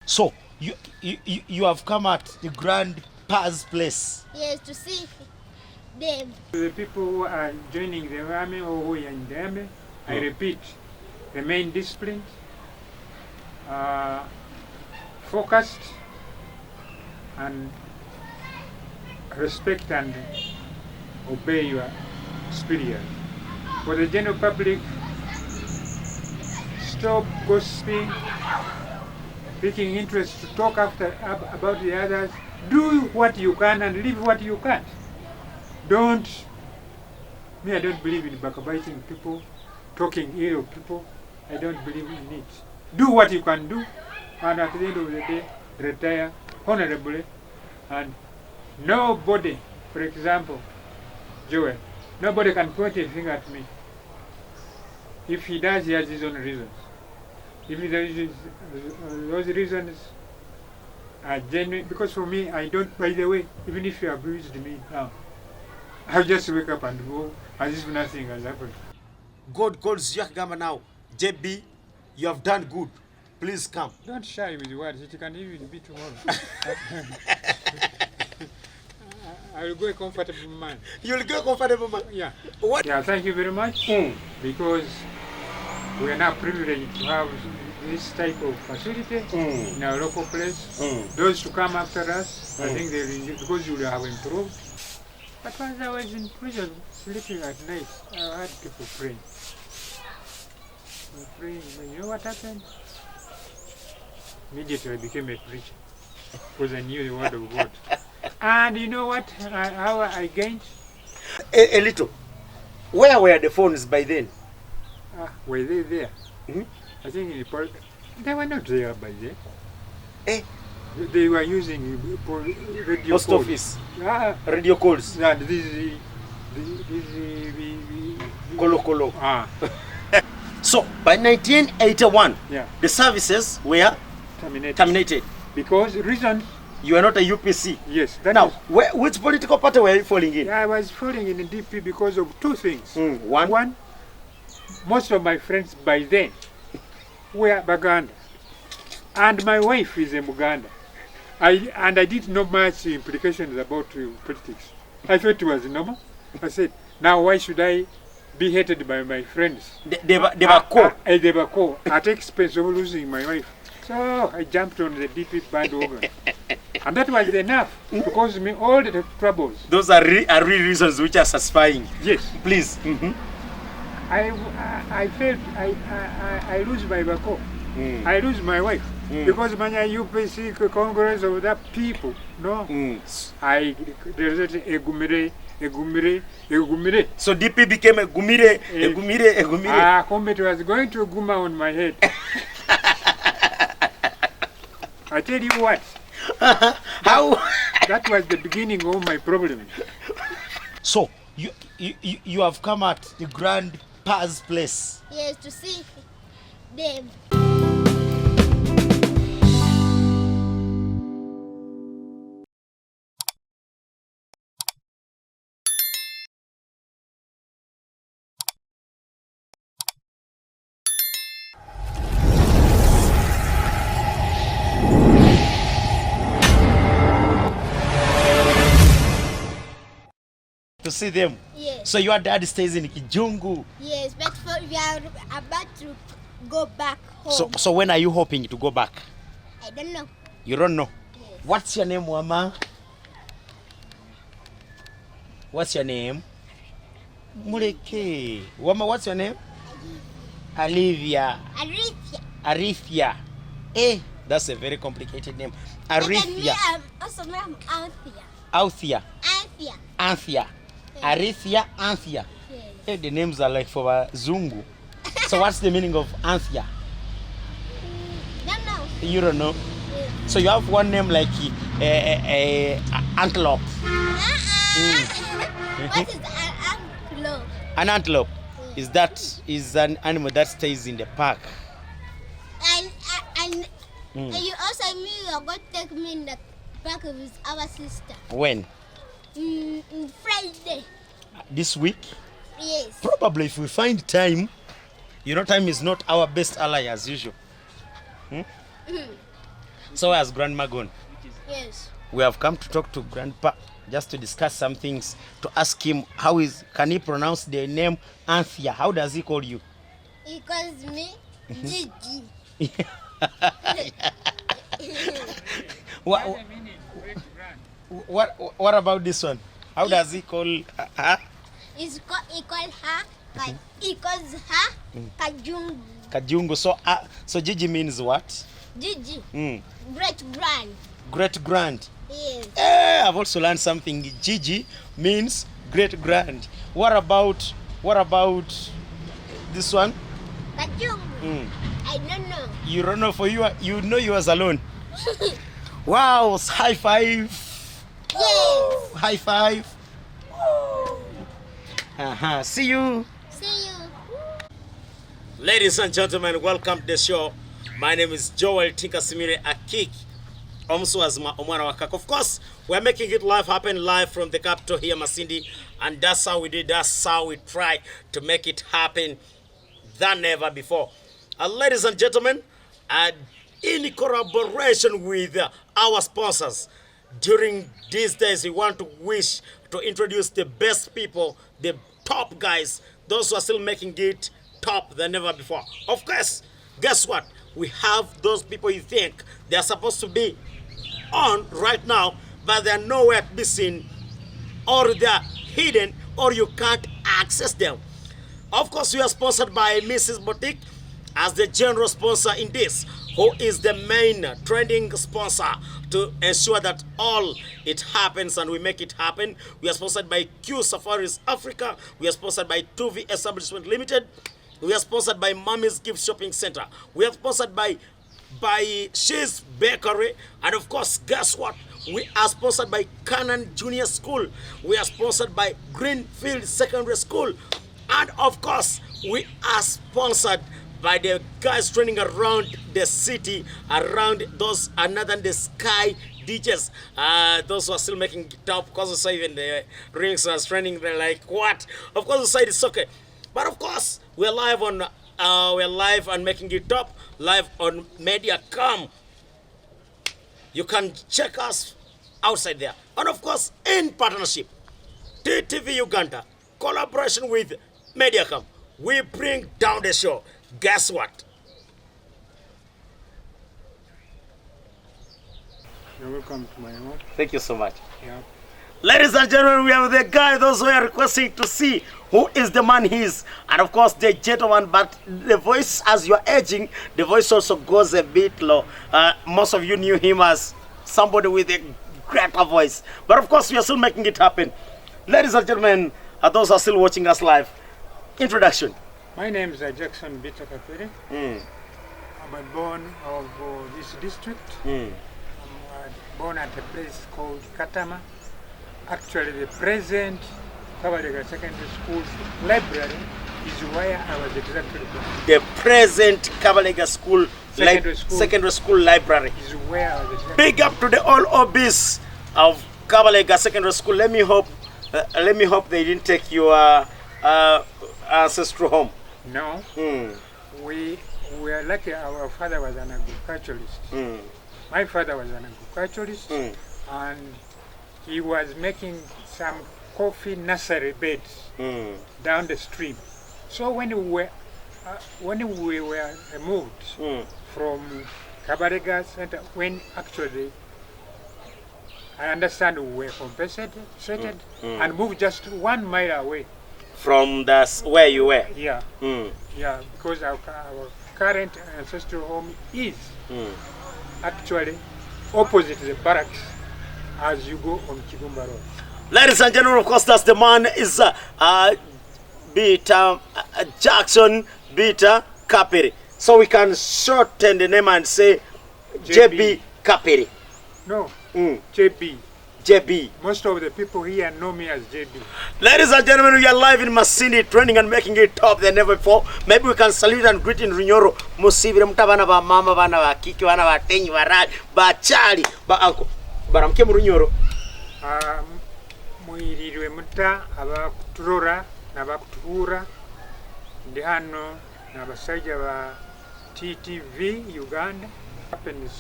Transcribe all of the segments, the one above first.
So you have come at the grandpa's place. Yes, to see them. The people who are joining the army or who are in the army, I repeat, remain disciplined, focused, and respect and obey your superiors. For the general public, stop gossiping, taking interest to talk about the others. Do what you can and leave what you can't. I don't believe in backbiting people, talking ill of people. I don't believe in it. Do what you can do, and at the end of the day, retire honorably. And nobody, for example, Joel, nobody can point a finger at me. If he does, he has his own reasons. If those reasons are genuine, because for me, I don't, by the way, even if you abused me now, I'll just wake up and go as if nothing has happened. God calls you Gamba now. JB, you have done good. Please come. Don't shy with words. It can even be tomorrow. I will go a comfortable man. You will go a comfortable man? Yeah. What? Yeah, thank you very much. Because we are now privileged to have this type of facility in our local place. Those to come after us, I think they'll enjoy, because you will have improved. But once I was in prison, sleeping at night, I had people praying. Praying. You know what happened? Immediately I became a preacher because I knew the word of God. And you know what? How I gained? A little. Where were the phones by then? Were they there? I think in the they were not there by then. They were using radio Post calls. office. Radio calls. And Kolo. So by 1981, the services were terminated. Because reason. You are not a UPC. Yes. Now, which political party were you falling in? I was falling in the DP because of two things. One, most of my friends by then were Baganda, and my wife is a Muganda. I didn't know much implications about politics. I thought it was normal. I said, now why should I be hated by my friends? They were co. At expense of losing my wife. So I jumped on the DP bandwagon. And that was enough to cause me all the troubles. Those are real reasons which are satisfying. Yes. Please. I felt I lose my bako. I lose my wife. Because when I UPC Congress of that people, no. There's a gumire. So DP became a gumire. Combat was going to guma on my head. I tell you what. How? That was the beginning of my problem. So you have come at the grandpa's place. Yes, to see them. To see them? Yes. So your dad stays in Kijungu? Yes, but we are about to go back home. So when are you hoping to go back? I don't know. You don't know? Yes. What's your name, Wama? What's your name? Muleke. Wama, what's your name? Olivia. Arifia. That's a very complicated name. Arifia. Also, I'm Althea. Althea. Anthea. Arifia, Anthea. Yes. Hey, the names are like for Zungu. So what's the meaning of Anthea? Don't know. You don't know? Yes. So you have one name like antelope. What is an antelope? An antelope is an animal that stays in the park. And you also mean you are going to take me in the park with our sister. When? Friday. This week? Yes. Probably if we find time. You know, time is not our best ally as usual. So has grandma gone? Yes. We have come to talk to grandpa just to discuss some things, to ask him can he pronounce the name Anthea? How does he call you? He calls me Gigi. What about this one? How does he call her? He calls her Kajungu. Kajungu. So Gigi means what? Gigi. Mm. Great grand. Great grand. Yes. I've also learned something. Gigi means great grand. What about this one? Kajungu. Mm. I don't know. You don't know, you know you was alone. Wow, high five. Yes. High five. See you. See you. Ladies and gentlemen, welcome to the show. My name is Joel Tinkasimire Akik. Of course, we're making it happen live from the capital here, Masindi, and that's how we did. That's how we try to make it happen than ever before. Ladies and gentlemen, in collaboration with our sponsors, during these days, we want to wish to introduce the best people, the top guys, those who are still making it top than ever before. Of course, guess what? We have those people you think they're supposed to be on right now, but they're nowhere to be seen, or they're hidden, or you can't access them. Of course, we are sponsored by Mrs. Boutique as the general sponsor in this, who is the main trending sponsor to ensure that all it happens and we make it happen. We are sponsored by Q Safaris Africa. We are sponsored by Ttv Establishment Limited. We are sponsored by Mommy's Gift Shopping Center. We are sponsored by She's Bakery. And of course, guess what? We are sponsored by Canaan Junior School. We are sponsored by Greenfield Secondary School. And of course, we are sponsored by the guys training around the city, around those another than the sky DJs. Those who are still making it up, because also even the rings are training, they're like, what? Of course, the side is okay. But of course, we're live and making it up, live on Mediacom. You can check us outside there. And of course, in partnership, Ttv Uganda, collaboration with Mediacom, we bring down the show. Guess what? You're welcome to my home. Thank you so much. Yeah. Ladies and gentlemen, we have the guy, those who are requesting to see who is the man he is. And of course, the gentleman, but the voice, as you're aging, the voice also goes a bit low. Most of you knew him as somebody with a greater voice. But of course, we are still making it happen. Ladies and gentlemen, those who are still watching us live, introduction. My name is Jackson Bita KAPERE. I'm born of this district. I'm born at a place called Katama. Actually, the present KAPERE Secondary School's library is where I was exactly born. The present KAPERE School Secondary School library is where I was exactly Big up to the all OBs of KAPERE Secondary School. Let me hope they didn't take your ancestral home. No. We are lucky our father was an agriculturist. My father was an agriculturist, and he was making some coffee nursery beds down the stream. So when we were removed from KAPERE Center, when actually I understand we were compensated and moved just 1 mile away from where you were. Yeah. Yeah, because our current ancestral home is actually opposite the barracks as you go on Kigumba Road. Ladies and gentlemen, of course, that's the man is Jackson Bita KAPERE. So we can shorten the name and say JB KAPERE. No, JB. JB. Most of the people here know me as JB. Ladies and gentlemen, we are live in Masindi, training and making it top than ever before. Maybe we can salute and greet in Runyoro. Musibire mutabana ba mama bana ba kiki bana ba tenyi ba rad ba chali ba anko. Baramke mu Runyoro. Muirirwe muta abakuturora nabakutuhura ndi hano n'abasajja ba Ttv Uganda. Happens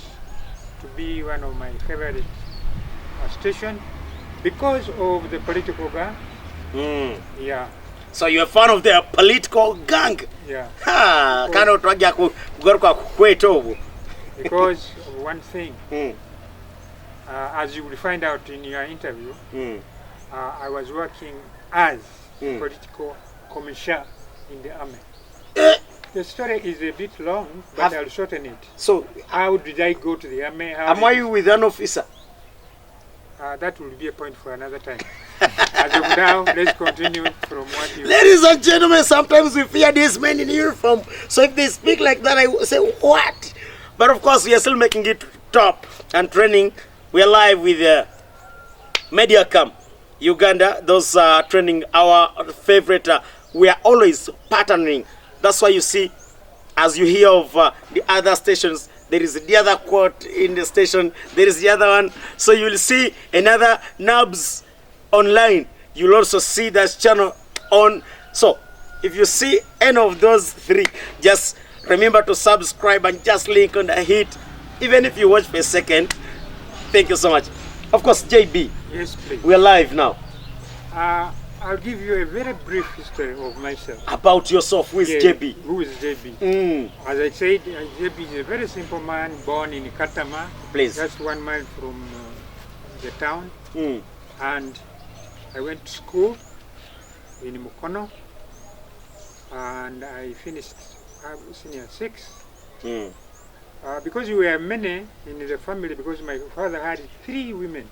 to be one of my favorite stations because of the political gang. Yeah, So you're a fan of the political gang? yeah. Ha, kana utwagia kugaruka kwetu obu. Because of one thing, Mm. as you will find out in your interview, Mm. I was working as Mm. political commissioner in the army. Eh. The story is a bit long, but I'll shorten it. So, How did I go to the army? am I with an officer? That will be a point for another time. As of now, let's continue from what you... Ladies and gentlemen, sometimes we fear these men in uniform. So if they speak like that, I will say, what? But of course, we are still making it top and training. We are live with Mediacam Uganda. Those are training our favorite. We are always partnering. That's why you see, as you hear of the other stations, there is the other quote in the station, there is the other one. So you will see another Nubs online. You'll also see that channel on. So if you see any of those three, just remember to subscribe and just link on the hit. Even if you watch for a second, thank you so much. Of course, JB, Yes, please. we're live now. I'll give you a very brief history of myself. About yourself, who is Yeah, JB? Who is JB? Mm, As I said, JB is a very simple man born in Katama, please. just 1 mile from the town. Mm, And I went to school in Mukono, and I finished senior 6. mm. Because we were many in the family, because my father had 3 women.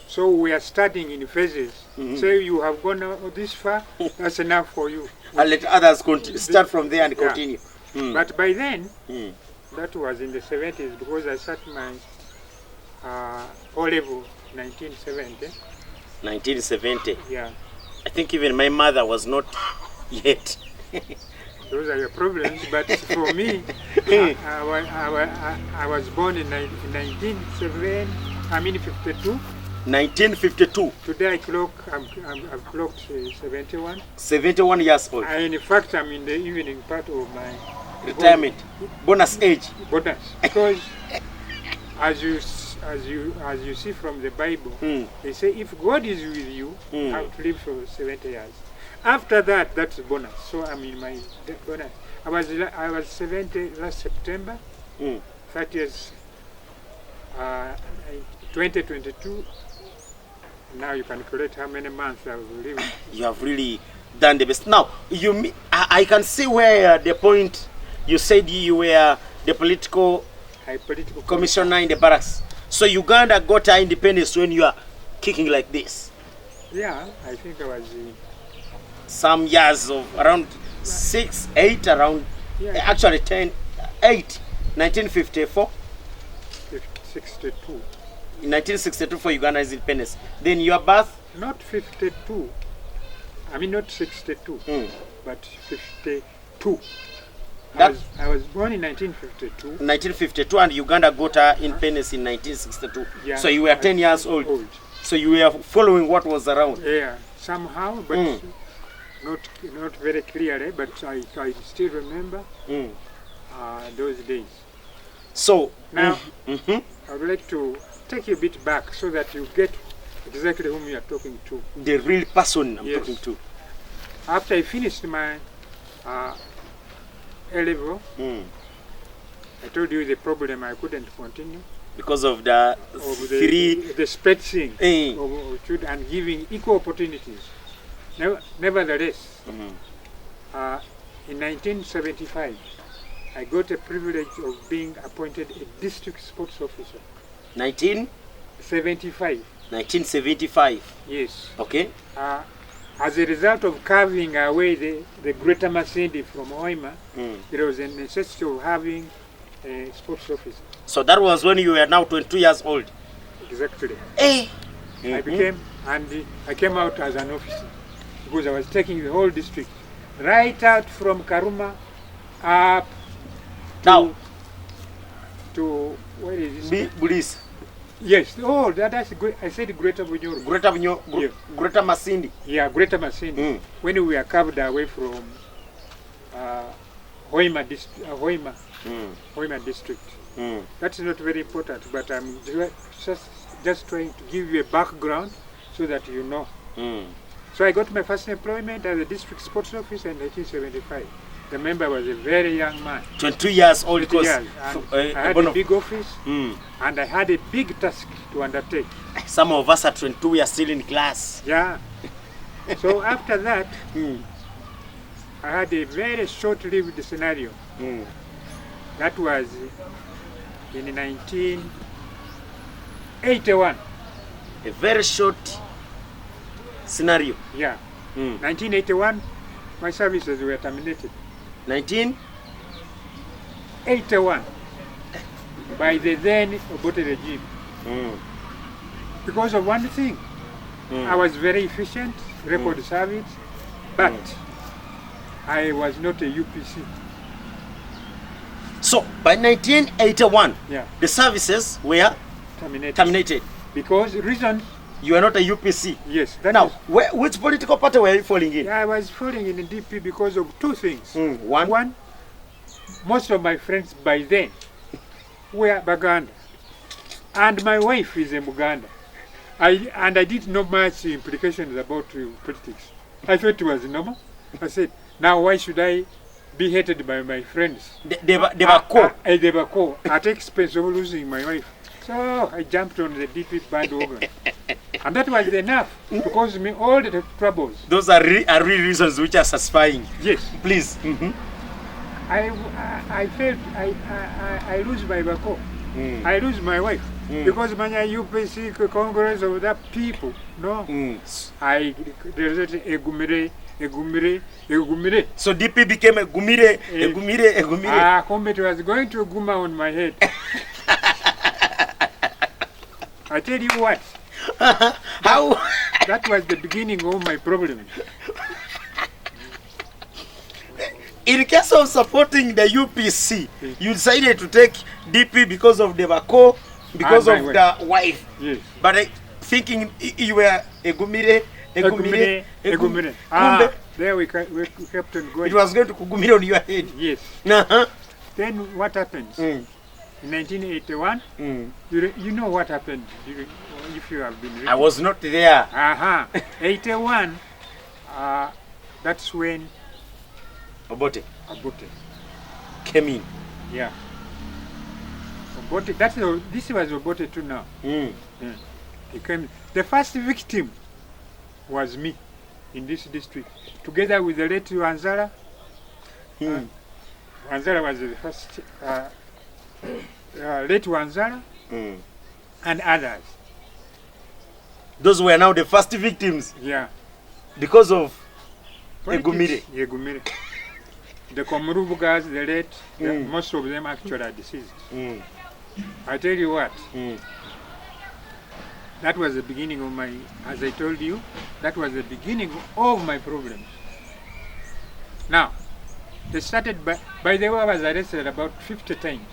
So we are studying in phases. Mhm. Say you have gone this far, that's enough for you. I'll let others start from there and Yeah. continue. Mm, But by then, mm. that was in the 70s, because I started my O-level 1970. 1970. Yeah, I think even my mother was not yet. those are your problems. But for me, I was born in 1952. 1952. Today I've clocked 71. 71 years old. In fact, I'm in the evening part of my Retirement. Bonus age. bonus, because as you see from the Bible, Mm. they say if God is with you, you Mm. have to live for 70 years. After that, that's bonus. So I'm in my bonus. I was 70 last September. Mm. 30 years. 2022. Now you can calculate how many months I've lived. You have really done the best. Now, I can see where the point you said you were the political Political commissioner in the barracks. So Uganda got her independence when you are kicking like this. Yeah, I think I was Some years of around 6, 8, around yeah, actually 10, 8, 1954. 62. In 1962 for Uganda's independence. Then your birth? Not 52. I mean not 62, Mm. but 52. That- I was born in 1952. 1952, and Uganda got her independence in 1962. Yeah, So you were 10 years old. So you were following what was around. Yeah, somehow, but Mm. not very clearly. But I still remember Mm. those days. So Now, mhm. I would like to take you a bit back so that you get exactly whom you are talking to. The real person I'm Yes. talking to. After I finished my A-level, Mm. I told you the problem I couldn't continue. Because of the Of three. the spreading Eh. of children and giving equal opportunities. Nevertheless, Mhm. in 1975, I got a privilege of being appointed a district sports officer. 1975, yes. yes. Okay. As a result of carving away the Greater Masindi from Hoima, Mm. there was a necessity of having a sports officer. So that was when you were now 22 years old. Exactly. Eh. I came out as an officer because I was taking the whole district, right out from Karuma up Now, to where is be this? Bulis. Yes. Oh, that's great. I said Greater Bunyoro. Yeah. Greater Masindi. Yeah, Greater Masindi. Mm. When we were carved away from Hoima district. Mm. Hoima district. That's not very important, but I'm just trying to give you a background so that you know. So I got my first employment as a district sports officer in 1975. Remember, I was a very young man. 22 years old. 20 years. And I had a big office and I had a big task to undertake. Some of us at 22 we are still in class. Yeah. So after that, I had a very short-lived scenario. That was in 1981. A very short scenario. Yeah. 1981, my services were terminated. 1981 by the then Obote regime. Because of one thing. I was very efficient, record service, but I was not a UPC. So by 1981, the services were terminated. Because reason. You are not a UPC. Yes. Now, which political party were you falling in? I was falling in the DP because of two things. One, most of my friends by then were Baganda, and my wife is a Muganda. I didn't know much implications about politics. I thought it was normal. I said, now why should I be hated by my friends? They were cool. They were cool at expense of losing my wife. So I jumped on the DP bandwagon. And that was enough to cause me all the troubles. Those are real reasons which are satisfying. Yes. Please. I felt I lose my bako. I lose my wife. Because manya UPC Congress of that people. No. There's a gumire. So DP became a gumire. Combat was going to guma on my head. I tell you what. How? That was the beginning of my problem. In case of supporting the UPC, you decided to take DP because of the Bako, because of the wife. Yes. But thinking you were a gumire. There we kept on going. It was going to gumire on your head. Yes. Then what happened? In 1981, you know what happened if you have been reading. I was not there. 81, that's when Obote came in. Yeah. Obote, this was Obote too now. He came. The first victim was me in this district, together with the late Wanzara. Wanzara was the first. Late Wanzara and others. Those were now the first victims. Yeah. Because of Egumire. The Komurubugas, the late, most of them actually are deceased. I tell you what, that was the beginning of my, as I told you, that was the beginning of my problems. Now, they started by the way, I was arrested about 50 times.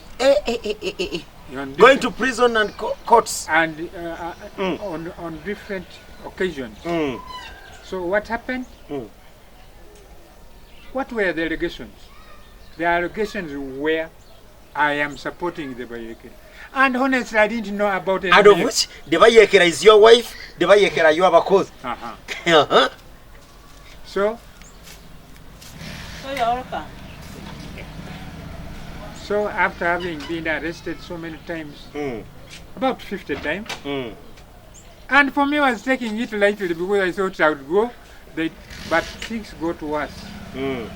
Going to prison and courts. And on different occasions. So what happened? What were the allegations? The allegations were I am supporting the Bayekera. And honestly, I didn't know about it. Out of which, the Bayekera is your wife, the Bayekera you have a cause. So after having been arrested so many times, about 50 times, and for me I was taking it lightly because I thought I would go, but things got worse. I'm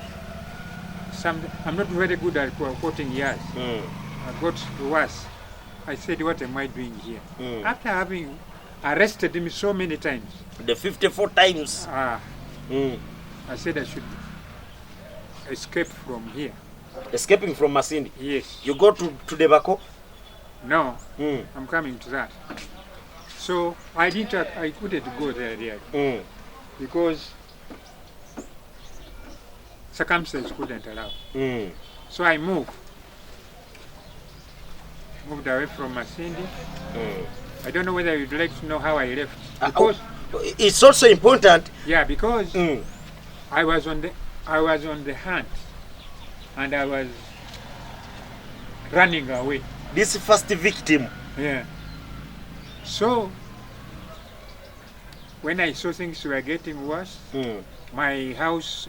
not very good at quoting years. I got worse. I said, what am I doing here? After having arrested me so many times. The 54 times. I said I should escape from here. Escaping from Masindi? Yes. You go to Debako? No, I'm coming to that. So I couldn't go there yet because circumstances couldn't allow. So I moved away from Masindi. I don't know whether you'd like to know how I left. Because it's also important. Yeah, because I was on the hunt and I was running away. This first victim. Yeah. So, when I saw things were getting worse, my house,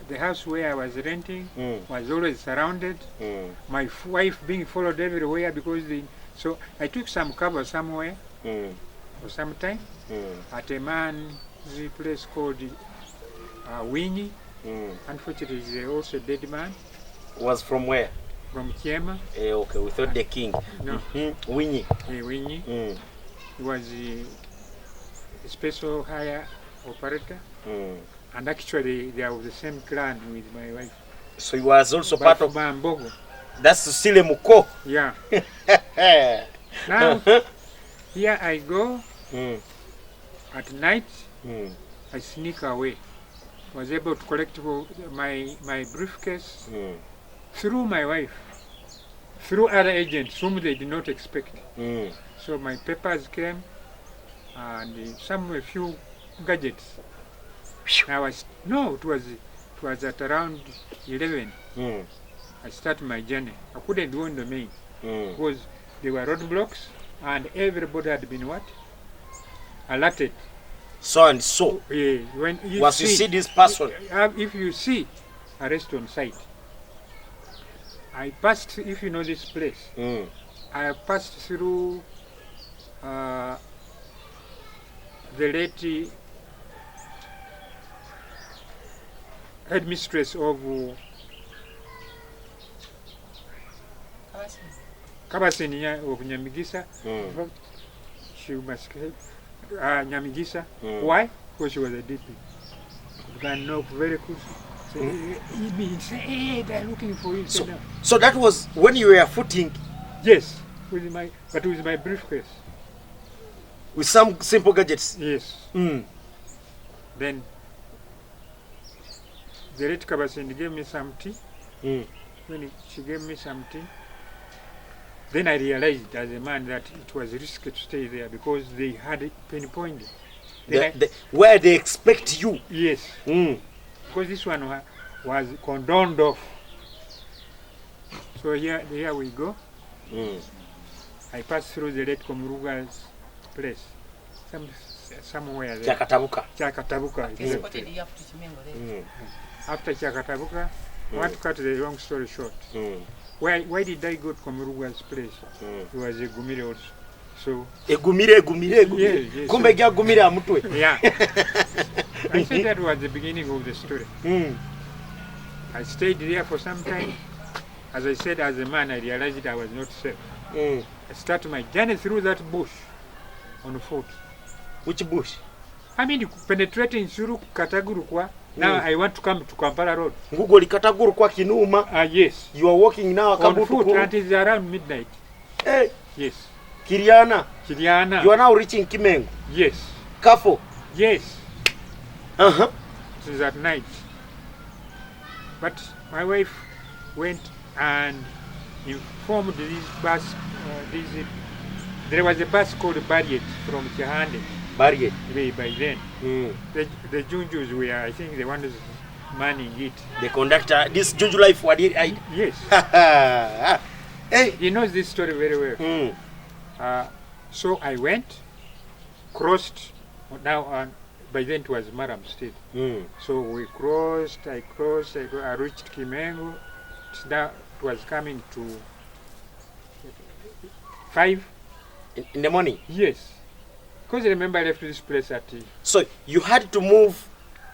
the house where I was renting was always surrounded. My wife being followed everywhere because so I took some cover somewhere for some time at a man's place called Winnie. Unfortunately, he's also a dead man. Was from where? From Kiema. Okay, we thought the king. No. Winnie. Winnie. He was a special hire operator. And actually, they are of the same clan with my wife. So he was also part of Bambogo. That's Sile Muko. Yeah. Now, here I go. At night, I sneak away. Was able to collect my briefcase through my wife, through other agents whom they did not expect. So my papers came and a few gadgets. It was at around 11. I started my journey. I couldn't go on the main because there were roadblocks and everybody had been what? Alerted. So and so. When you see this person, if you see, arrest on site. I passed, if you know this place, I passed through the late headmistress of Kabaseni of Nyamigisa. She must Nyamigisa. Why? Because she was a DP. You can know very close. Hey, they're looking for you. So that was when you were footing? Yes, with my briefcase. With some simple gadgets? Yes. Then the late Kabaseni gave me some tea. When she gave me some tea, then I realized as a man that it was risky to stay there because they had it pinpointed. Where they expect you? Yes. Because this one was condoned off. So here we go. I passed through the late Komuruga's place. Somewhere there. Chakatabuka. After Chakatabuka, I want to cut the long story short. Why did I go to Komuruga's place? It was a Gumire also. So Gumire. Kumbe gya Gumire amutwe. Yeah. I said that was the beginning of the story. I stayed there for some time. As I said, as a man, I realized I was not safe. I started my journey through that bush on foot. Which bush? I mean, penetrating through Katagurukwa. Now I want to come to Kampala Road. Ngugoli Katagurukwa Kinuma? Yes. You are walking now on foot until around midnight. Hey. Yes. Kiriana? You are now reaching Kimengo? Yes. Kafo? Yes. It is at night. But my wife went and informed this bus, there was a bus called Barriet from Chihande. Barriet? By then. The Junjus were, I think, the ones manning it. The conductor, this Junju life, what did I? Yes. Hey. He knows this story very well. So I went, crossed, now by then it was Maram State. So we crossed, I reached Kimengo. It was coming to 5. In the morning? Yes. Because I remember I left this place at... So you had to move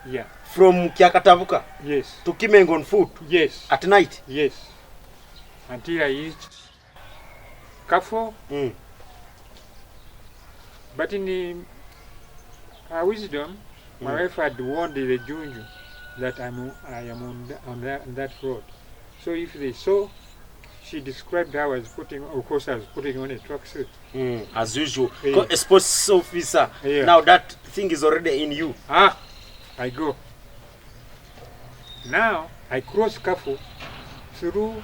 Yeah. From Kyakatabuka? Yes. To Kimengo on foot? Yes. At night? Yes. Until I reached Kafo. But in her wisdom, my wife had warned the Junju that I am on that road. So if they saw, she described how I was putting, of course I was putting on a tracksuit. As usual. Yeah. A sports officer. Yeah. Now that thing is already in you. I go. Now I cross Kafo through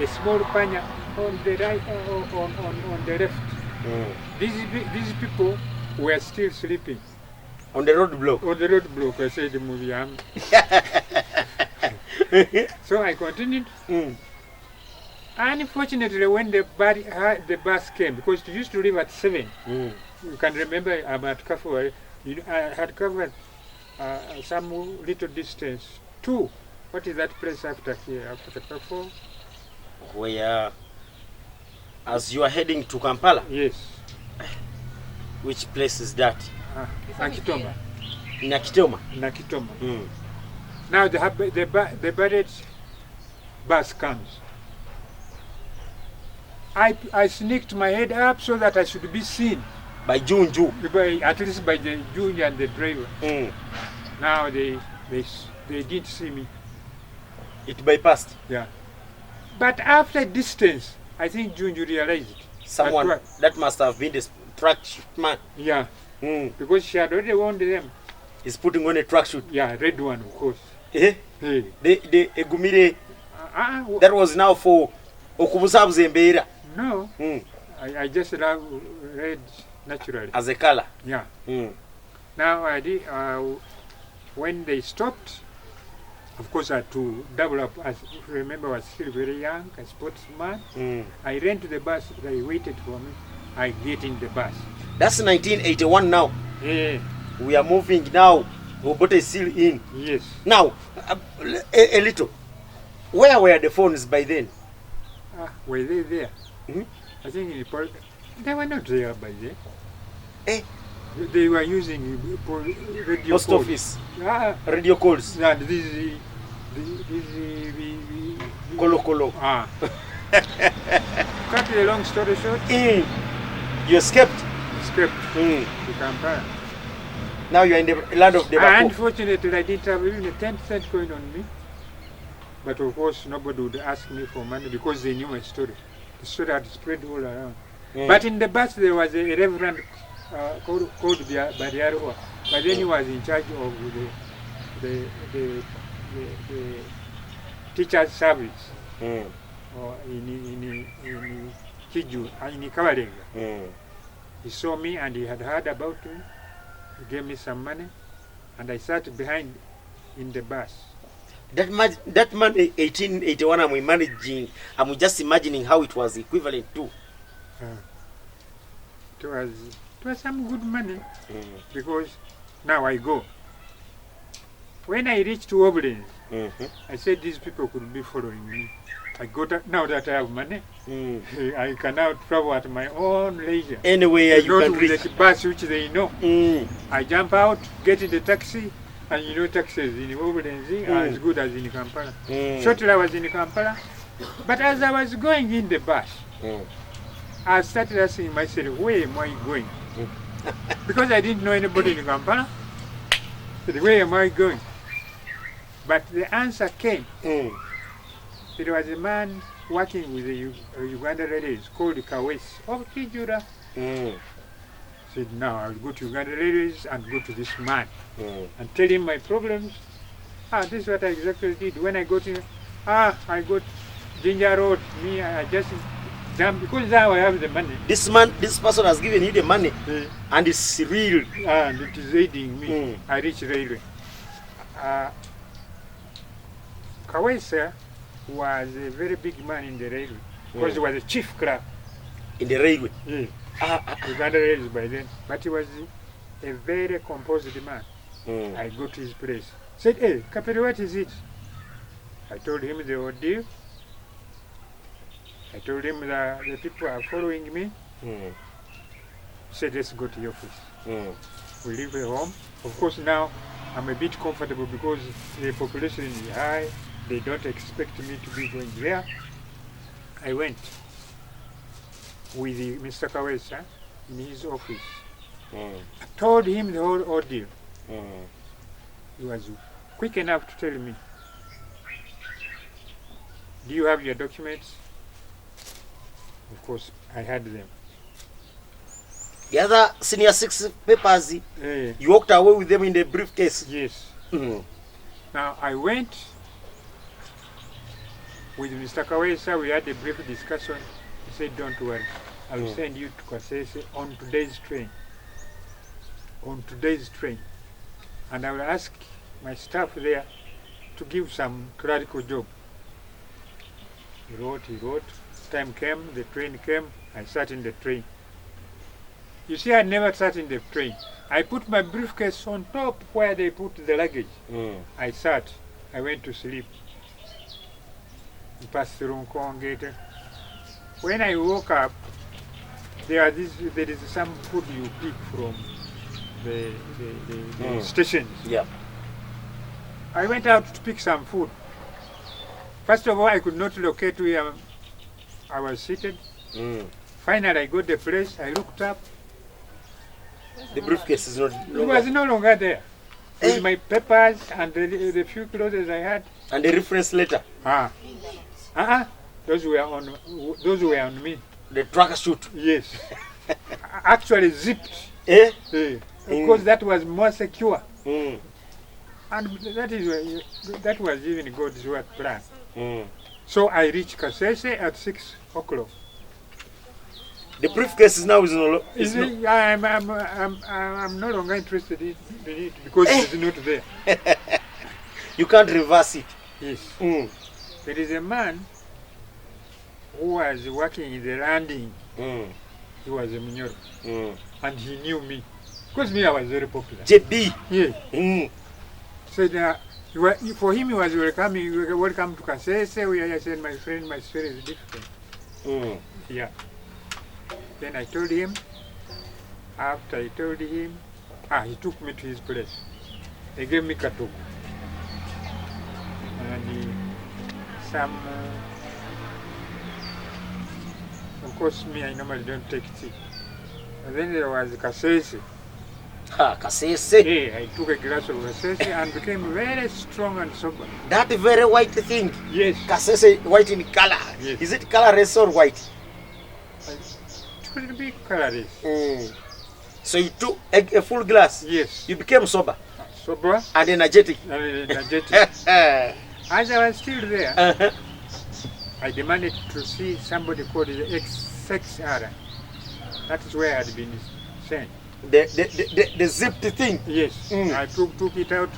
a small panya on the right, on the left. These people were still sleeping. On the road block? On the road block, I said the movie. So I continued. Unfortunately, when the bus came, because it used to leave at 7, you can remember I'm at KAPERE. I had covered some little distance to, what is that place after here, after KAPERE? Where, as you are heading to Kampala, Yes. which place is that? Nakitoma. Nakitoma. Nakitoma. Now the budget bus comes. I sneaked my head up so that I should be seen. By Junju. At least by the junior and the driver. Now they didn't see me. It bypassed. Yeah. But after distance, I think Junju realized it. Someone that must have been the track man. Yeah. Because she had already warned them. He's putting on a tracksuit. Yeah, red one, of course. The Egumire. That was now for Okubusabuze Mbeera. No. I just love red naturally. As a color. Yeah. Now I did, when they stopped, of course I had to double up. I remember I was still very young, a sportsman. I ran to the bus, they waited for me. I get in the bus. That's 1981 now. Yeah. We are moving now. Obote is still in. Yes. Now, a little. Where were the phones by then? Were they there? I think in the they were not there by then. They were using radio Post calls. office. Radio calls. Yeah, this Kolo. Cut a long story short. You escaped. Escaped to Kampala. Now you are in the land of Debako. Unfortunately, I didn't have even a 10 cent coin on me. But of course, nobody would ask me for money because they knew my story. The story had spread all around. But in the bus, there was a reverend called Badiarua. But then he was in charge of the teacher's service in Kiju, in Kabalenga. He saw me and he had heard about me. He gave me some money and I sat behind in the bus. That man, 1881, I'm managing. I'm just imagining how it was equivalent to. It was some good money because now I go. When I reached Wobbling, I said these people could be following me. I got now that I have money, I can now travel at my own leisure. Anywhere you can reach. Not with the bus which they know. I jump out, get in the taxi, and you know taxis in Wobbling are as good as in Kampala. Shortly I was in Kampala, but as I was going in the bus, I started asking myself, where am I going? Because I didn't know anybody in Kampala. I said, where am I going? But the answer came. There was a man working with the Uganda Railways called Kawes of Kijura. Said, now I'll go to Uganda Railways and go to this man and tell him my problems. This is what I exactly did. When I got in, I got Ginger Road. Me, I just jumped because now I have the money. This person has given you the money and it's real. And it is aiding me. I reached railway. Kawesa was a very big man in the railway because he was a chief clerk in the railway. Uganda Railways by then, but he was a very composed man. I go to his place. Said, hey, KAPERE, what is it? I told him the ordeal. I told him that the people are following me. He said, let's go to your office. We leave the home. Of course, now I'm a bit comfortable because the population is high. They don't expect me to be going there. I went with Mr. Kawesa in his office. I told him the whole ordeal. He was quick enough to tell me, do you have your documents? Of course, I had them. The other senior 6 papers, you walked away with them in the briefcase? Yes. Now, I went with Mr. Kawesa. We had a brief discussion. He said, don't worry. I will send you to Kasese on today's train. On today's train. And I will ask my staff there to give some clerical job. He wrote. time came, the train came, I sat in the train. You see, I never sat in the train. I put my briefcase on top where they put the luggage. I sat. I went to sleep. Passed through Kongate. When I woke up, there is some food you pick from the stations. Yeah. I went out to pick some food. First of all, I could not locate where I was seated. Finally, I got the place. I looked up. The briefcase is not It was no longer there. With my papers and the few clothes I had. And the reference letter. Those were on me. The tracker shoot. Yes. Actually zipped. Because that was more secure. And that was even God's work plan. So I reached Kasese at 6 o'clock. The briefcase is now I'm no longer interested in it because it's not there. You can't reverse it. Yes. There is a man who was working in the landing. He was a Munyoro. And he knew me. Because me, I was very popular. JB. Yeah. So for him, he was welcome to Kasese. I said, my friend, my story is different. Yeah. Then I told him. After I told him, he took me to his place. He gave me katuku. And some, of course, me, I normally don't take tea. And then there was kasese. Kasese. Yeah, I took a glass of kasese and became very strong and sober. That very white thing. Yes. Kasese, white in color. Yes. Is it colorless or white? It could be colorless. So you took a full glass. Yes. You became sober. Sober. And energetic. As I was still there, I demanded to see somebody called the XXR. That is where I had been sent. The zipped thing. Yes. I took it out.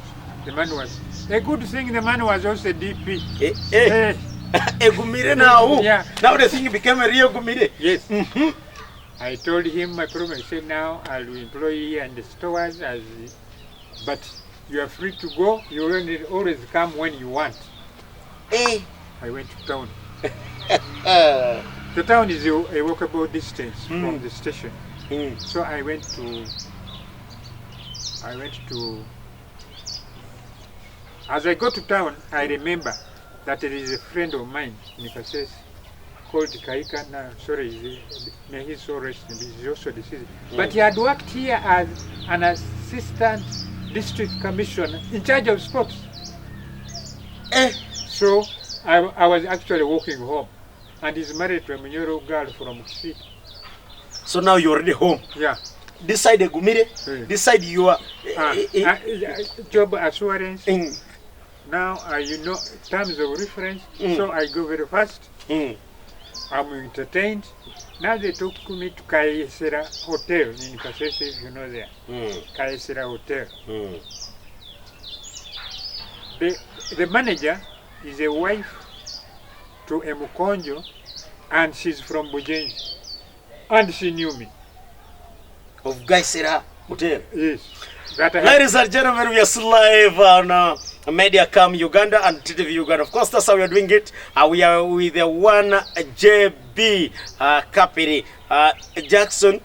The man was a good thing. The man was also a DP. A gumire now. Yeah. Now the thing became a real gumire. Yes. I told him my problem. I said, now I'll employ you and the stores but you are free to go. You will always come when you want. I went to town. The town is a walkable distance from the station. So I went to. As I go to town, I remember that there is a friend of mine in Kasese called Kaika. Now, sorry, may his soul rest in peace. He's also deceased. But he had worked here as an assistant district commissioner in charge of sports. So I was actually walking home, and he's married to a Munyoro girl from Kisii. So now you're already home. Yeah. This side the gumire, this side you are job assurance. Now you know terms of reference. So I go very fast. I'm entertained. Now they took me to Kaesera Hotel in Kasese, if you know there. Kaesera Hotel. The manager is a wife to a Mukonjo, and she's from Bujenzi. And she knew me. Of Kaesera Hotel. Yes. Ladies and gentlemen, we are still live on Mediacom Uganda and Ttv Uganda. Of course, that's how we are doing it. We are with the one JB KAPERE Jackson.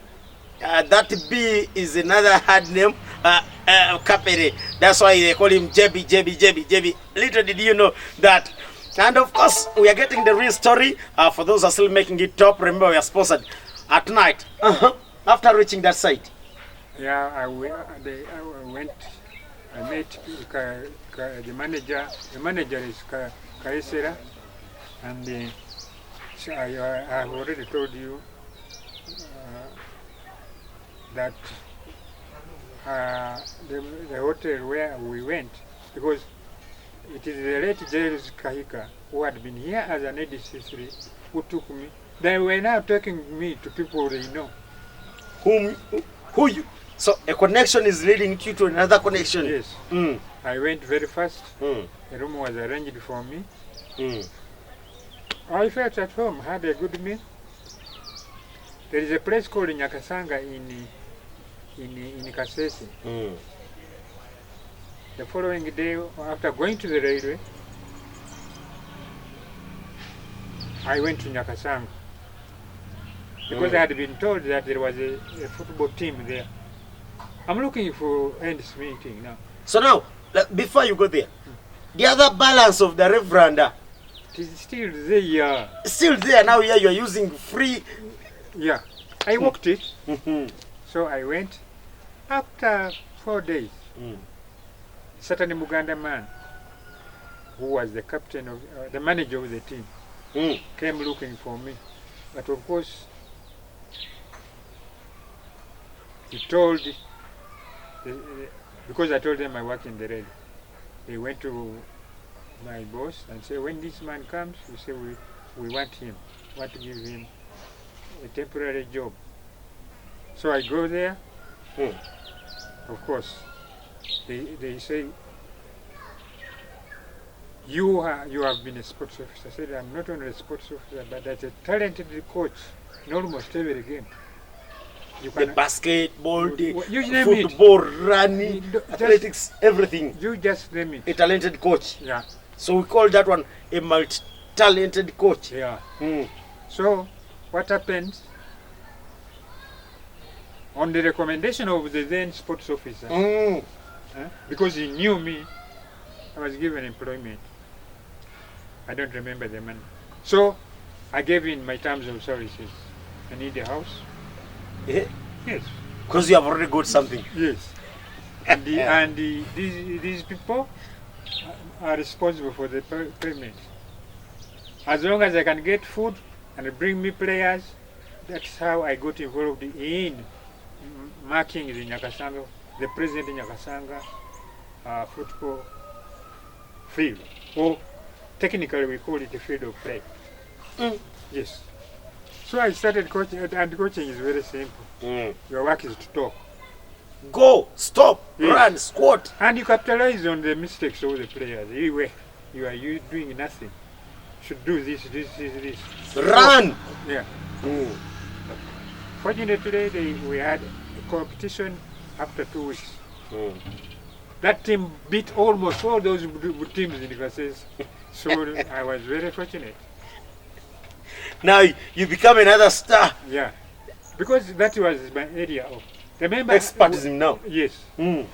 That B is another hard name. KAPERE. That's why they call him JB. Little did you know that. And of course, we are getting the real story. For those who are still making it top, remember we are sponsored at night. After reaching that site. Yeah, I went. I met the manager. The manager is Kaesera, and I have already told you that the hotel where we went, because it is the late James Kahika who had been here as an ADC3 who took me. They were now taking me to people they know. Who you? So a connection is leading you to another connection. Yes. I went very fast. The room was arranged for me. I felt at home, had a good meal. There is a place called Nyakasanga in Kasese. The following day, after going to the railway, I went to Nyakasanga because I had been told that there was a football team there. I'm looking for ends meeting now. So now, before you go there, the other balance of the reverend, It is still there. still there now. Here you are using free. Yeah, I walked it. So I went. After 4 days, certain Uganda man, who was the captain of the manager of the team, came looking for me. But of course, he told, because I told them I work in the rail, they went to my boss and said, when this man comes, we say we want him, want to give him a temporary job. So I go there. Of course, they say, you have been a sports officer. I said, I'm not only a sports officer, but as a talented coach in almost every game. You The basketball, the you name it. football, running, Just- athletics, everything. You just name A it. talented coach. Yeah, So we call that one a multi-talented coach. yeah. So what happens? On the recommendation of the then sports officer, because he knew me, I was given employment. I don't remember the money. So I gave in my terms of services. I need a house. Yes. Because you have already got something. Yes. And these people are responsible for the payment. As long as I can get food and bring me players, that's how I got involved in marking the Nyakasanga, the present Nyakasanga football field. Or technically we call it a field of play. Yes. So I started coaching, and coaching is very simple. Your work is to talk. Go, stop, Yes. run, squat. And you capitalize on the mistakes of the players. Anyway, you doing nothing. Should do this. Run. Yeah. Fortunately, we had a competition after 2 weeks. That team beat almost all those teams in the classes. So I was very fortunate. Now you become another star. Yeah. Because that was my area of. Remember, Expertism now. Yes.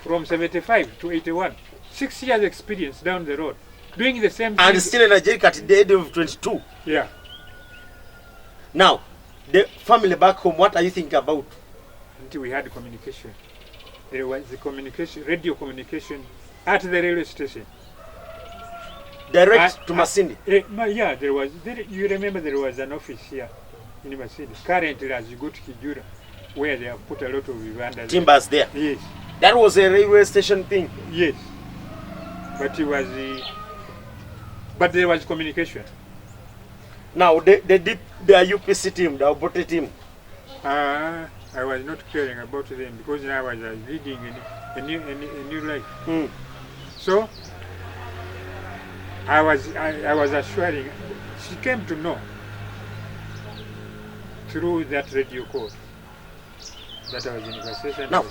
From 75 to 81. 6 years experience down the road. Doing the same thing. And still energetic at the age of 22. Yeah. Now, the family back home, what are you thinking about? Until we had communication. There was the communication, radio communication at the railway station. Direct to Masindi. Yeah, you remember there was an office here in Masindi. Currently, as you go to Kijura, where they have put a lot of Uganda. Timbers there. Yes. That was a railway station thing. Yes. But it was but there was communication. Now, the UPC team, the Obote team. I was not caring about them because now I was leading a new life. So I was assuring. She came to know through that radio call that I was in conversation. Now,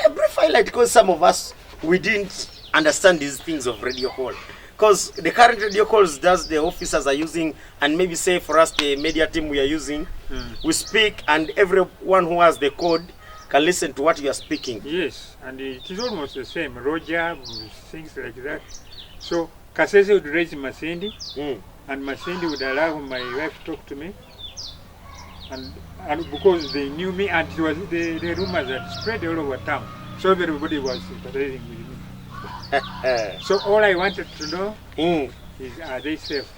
a brief highlight, because some of us, we didn't understand these things of radio call. Because the current radio calls that the officers are using, and maybe say for us the media team we are using, we speak and everyone who has the code can listen to what you are speaking. Yes, and it is almost the same. Roger, things like that. So Kasese would raise Masindi, and Masindi would allow my wife to talk to me. And because they knew me, and it was the rumors had spread all over town, so everybody was sympathizing with me. So all I wanted to know is, are they safe?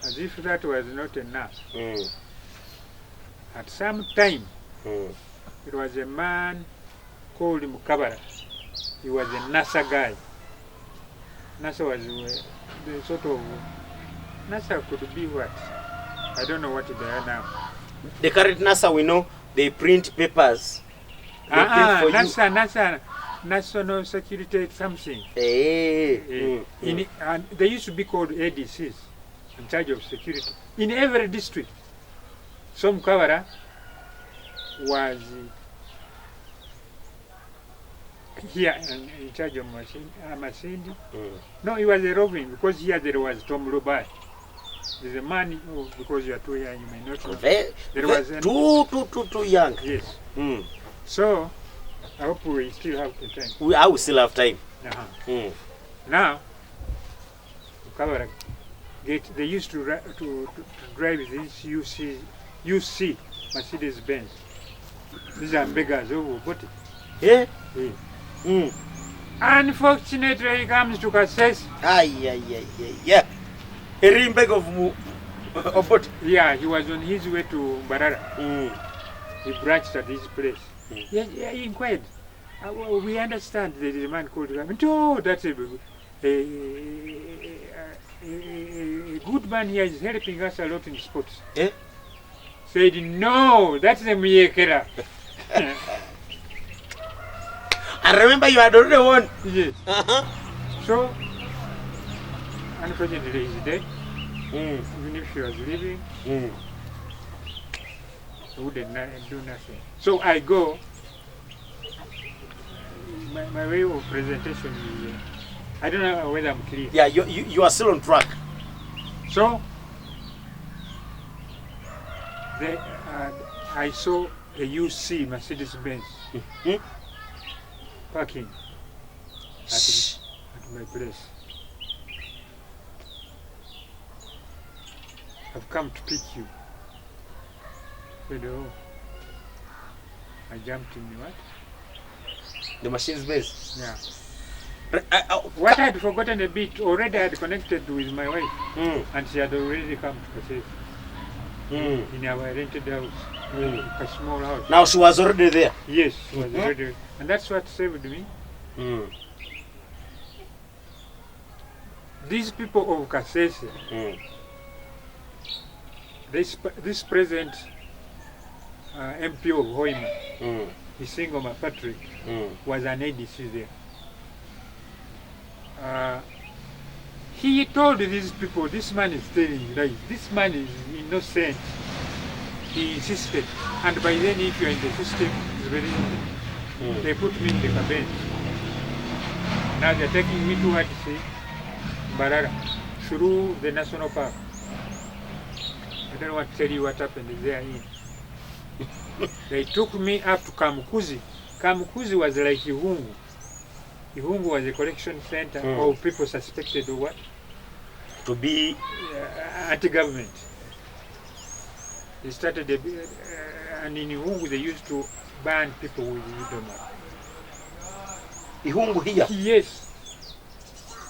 As if that was not enough. At some time, there was a man called Mukabara. He was a NASA guy. NASA was the sort of, NASA could be what? I don't know what they are now. The current NASA, we know, they print papers. They print for NASA, National Security something. you. And they used to be called ADCs. in charge of security in every district. So Mukabara was here in charge of Masindi. No, he was a roving because here there was Tom Rubai. There's a man who, because you are too young, you may not know. There was too young. Yes. So I hope we still have the time. I will still have time. Now, Mukabara they used to drive this UC Mercedes Benz. These are beggars who bought it. Yeah. Unfortunately, he comes to Kasese. Yeah. A rimbeg of what? Yeah, he was on his way to Barara. He branched at this place. Yeah, he inquired. We understand there is a man called no, that's a good man here is helping us a lot in sports. Said, no, that's the Miyekera. I remember you had already won. Yes. So, unfortunately, he's dead. Even if he was living, he wouldn't do nothing. So I go. My way of presentation is, I don't know whether I'm clear. Yeah, you are still on track. So, I saw a UC Mercedes Benz parking at my place. I've come to pick you. I said, oh. I jumped in what? The machine's base. Yeah. What I had forgotten a bit, already I had connected with my wife, and she had already come to Kasese in our rented house, a small house. Now she was already there. Yes, she was already, and that's what saved me. These people of Kasese, this present MP of Hoima, Isingoma Patrick, was an ADC there. He told these people, this man is telling lies, this man is innocent. He insisted, and by then if you are in the system, it's very easy. They put me in the cabin. Now they're taking me towards Barara, through the national park. I don't want to tell you what happened there. They took me up to Kamukuzi. Kamukuzi was like Ihungu. Ihungu was a collection center of people suspected of what? To be anti-government. They started, and in Ihungu they used to ban people with Idoma. Ihungu here? Yes.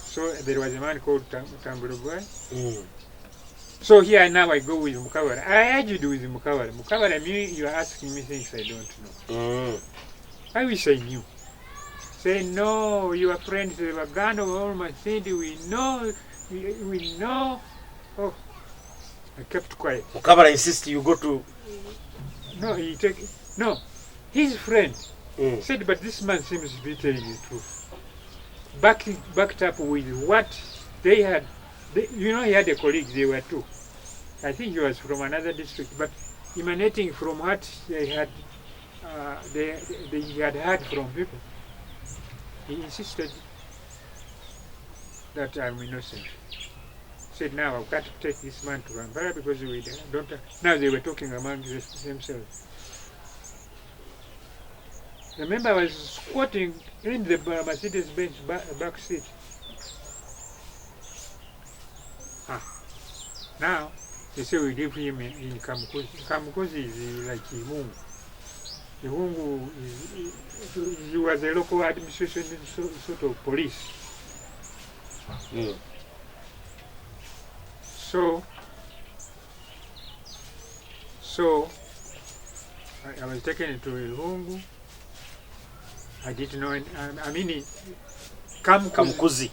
So there was a man called Tamburubai. So here now I go with Mukabara. I argued with Mukabara. Mukabara, you are asking me things I don't know. I wish I knew. Say, no, your friends, the Uganda, all my city, we know. Oh, I kept quiet. Mukabara insisted you go to... No, his friend said, but this man seems to be telling the truth. Backed up with what they had. He had a colleague, they were two. I think he was from another district, but emanating from what they had heard from people. He insisted that I'm innocent. Said, now I've got to take this man to Kampala because we don't. Now they were talking among themselves. Remember, I was squatting in the Mercedes Benz back seat. Now they say we leave him in Kamukuzi. Kamukuzi is like Ihungu. Ihungu he was a local administration sort of police. So I was taken into Ihungu. I didn't know. I mean, Kamukuzi.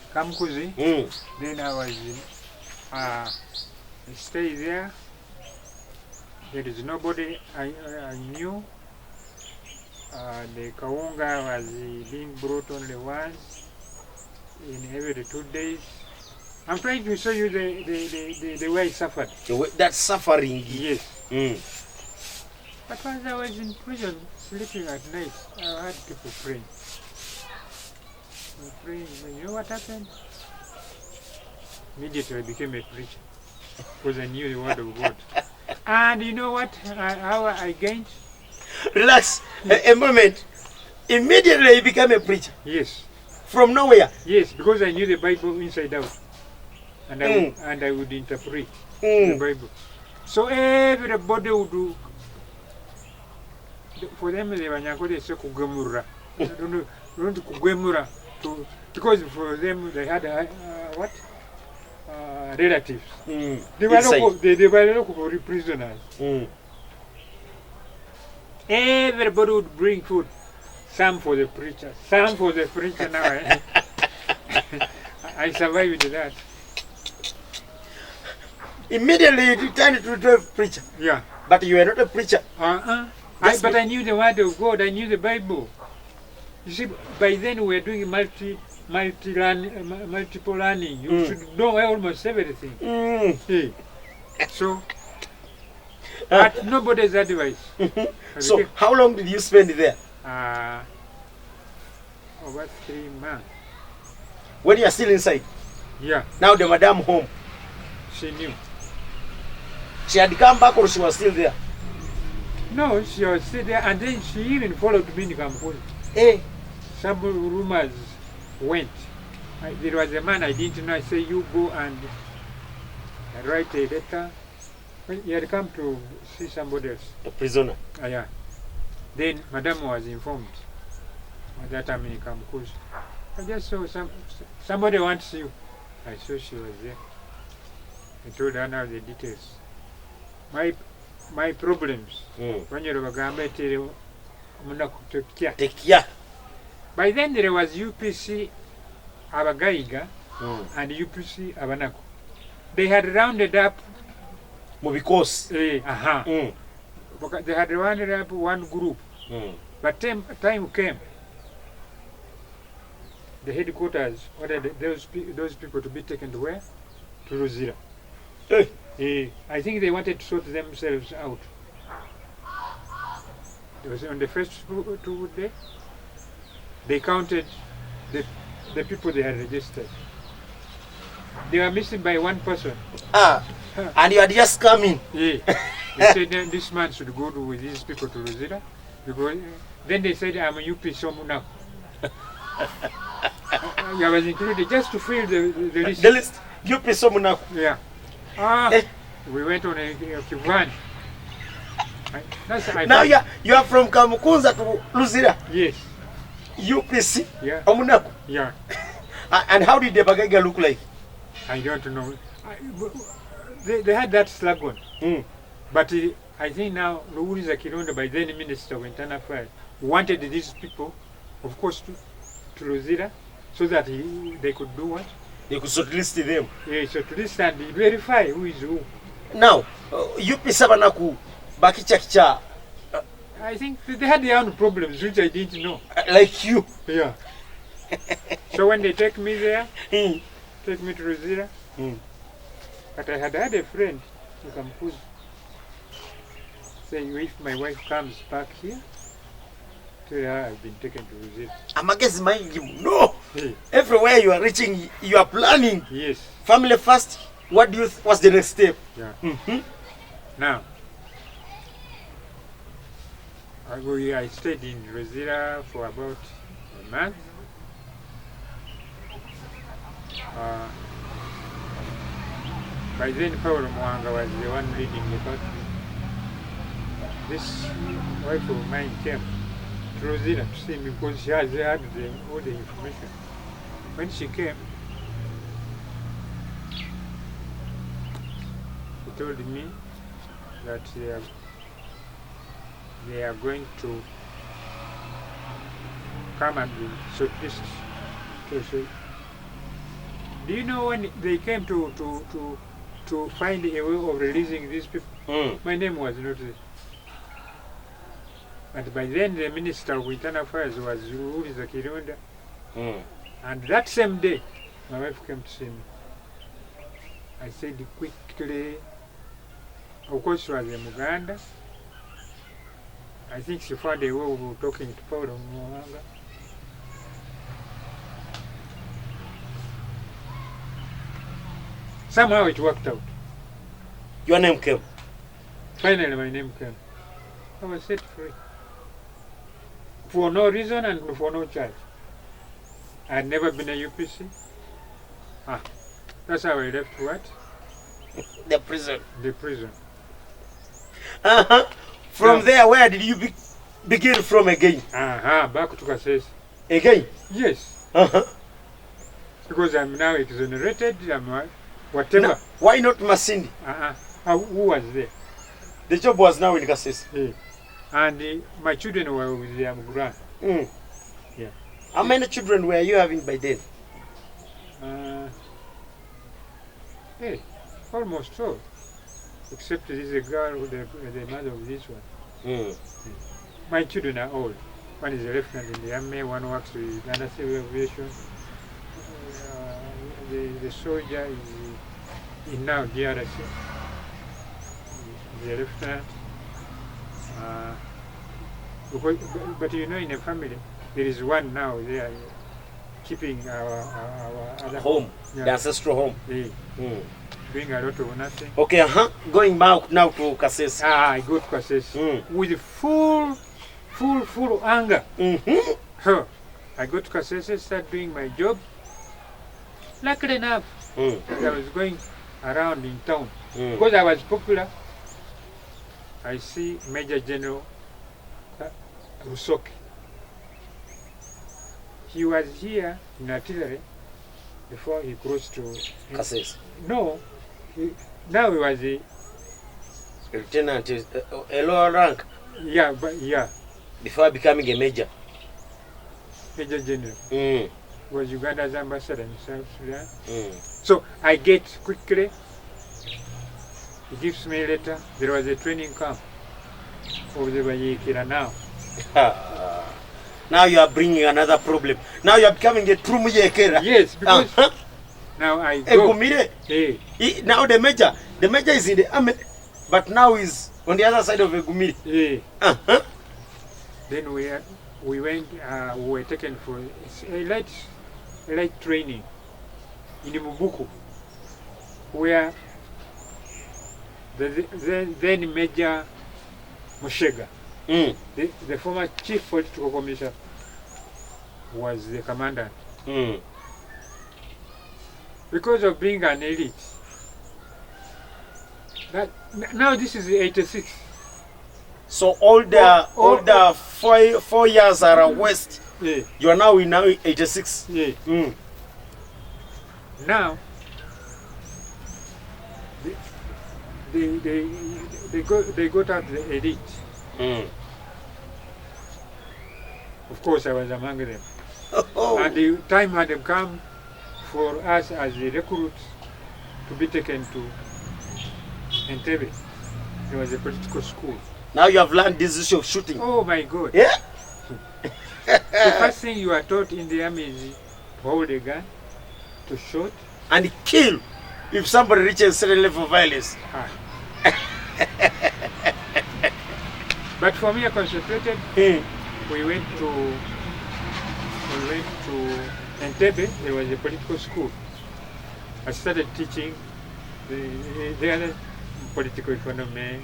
Then I was I stayed there. There is nobody I knew. The Kaunga was being brought only once in every 2 days. I'm trying to show you the way I suffered. That suffering. Yes. Mm. But once I was in prison, sleeping at night, I had people praying. Praying. You know what happened? Immediately I became a preacher because I knew the word of God. And you know what? How I gained? Relax. A moment. Immediately you became a preacher. Yes. From nowhere. Yes, because I knew the Bible inside out. And I would interpret the Bible. So everybody would do. For them, they were not going to say kugemura. Don't kugemura. Because for them, they had what? Relatives. They were not prisoners. Everybody would bring food. Some for the preacher. Some for the preacher now. I survived that. Immediately you returned to a preacher. Yeah. But you were not a preacher. But I knew the word of God. I knew the Bible. You see, by then we were doing multiple learning. You should know almost everything. Yeah. So, but nobody's advice. So, how long did you spend there? Over 3 months. When you are still inside? Yeah. Now the madam home. She knew. She had come back or she was still there? No, she was still there, and then she even followed me in Kampala. Hey. Some rumors went. There was a man I didn't know. I said, you go and write a letter. He had come to see somebody else. A prisoner? Yeah. Then Madam was informed at that time in Kampala. I just saw somebody wants you. I saw she was there. I told her now the details. My problems. When you were Take care. By then there was UPC Abagaiga and UPC Abanaku. They had rounded up Because they had rounded up one group. But time came. The headquarters ordered those people to be taken to where? To Luzira. I think they wanted to sort themselves out. It was on the first 2 days. They counted the people they had registered. They were missing by one person. And you are just coming. Yeah. They said this man should go with these people to Luzira. Because then they said, I'm a UP Somunaku. I was included just to fill the list. The list? UP Somunaku. Yeah. We went on a Kivan. Now you are from Kamukunza to Luzira? Yes. UPC? Yeah. Omunaku? Yeah. And how did the Bagaiga look like? I don't know. They had that slogan. But I think now Louisa Kironda, by then Minister of Internal Affairs, wanted these people, of course, to Luzira, so that they could do what? They could shortlist them. Yeah, shortlist and verify who is who. Now, UP Sabanaku, Bakichakicha. I think they had their own problems, which I didn't know. Like you. Yeah. So when they take me there, take me to Luzira, but I had a friend who can push, saying if my wife comes back here, tell her I've been taken to Luzira. I'm against mind you. No. Everywhere you are reaching, you are planning. Yes. Family first. What's the next step? Yeah. Now, I stayed in Luzira for about a month. By then, Paul Mwanga was the one leading the party. This wife of mine came to Luzira to see me because she had all the information. When she came, she told me that they are going to come and shortlist. So, do you know when they came to find a way of releasing these people? My name was not there. But by then the Minister of Internal Affairs was Louisa Kironda. And that same day, my wife came to see me. I said quickly, of course she was in Uganda. I think she found a way of talking to Paul Mwanga. Somehow it worked out. Your name came. Finally my name came. I was set free. For no reason and for no charge. I had never been a UPC. That's how I left what? The prison. The prison. From there, where did you begin from again? Back to Kasese. Again? Yes. Because I'm now exonerated, whatever. No, why not Masindi? Who was there? The job was now in Kasese. Yeah. And my children were with their grand. Yeah. How many children were you having by then? Almost all. Except this is a girl, the mother of this one. My children are old. One is a lieutenant in the army, one works with Uganda Civil Aviation. The soldier is now DRC. The lieutenant. But you know, in a family, there is one now there keeping our other home, the ancestral home. Yeah. Doing a lot of nothing. Okay, going back now to Kasese. I go to Kasese with full anger. So I go to Kasese, start doing my job. Luckily enough, I was going around in town because I was popular. I see Major General Rusoke. He was here in artillery before he crossed to Kasese. No, now he was a lieutenant, a lower rank. Yeah, but yeah. Before becoming a major. Major General. Was Uganda's ambassador in South Sudan. So I get quickly. He gives me a letter. There was a training camp over the Bayekira now. Now you are bringing another problem. Now you are becoming a true Muyekera. Yes, because now I go. Hey. Now the major is in the army, but now he's on the other side of Egumiri. Yeah. Then we went. We were taken for a light training in Mubuku, where the then Major Mushega, the former chief political commissioner, was the commandant. Because of being an elite. Now this is 86. So all the 4 years are west. Yeah. You are now in 86. Yeah. Now they got out the elite. Of course, I was among them. And the time had come for us as the recruits to be taken to Ttv. There was a political school. Now you have learned this issue of shooting. Oh my God! Yeah. The first thing you are taught in the army is to hold a gun, to shoot, and kill if somebody reaches a certain level of violence. But for me, I concentrated. We went to Ttv. There was a political school. I started teaching the other political economy,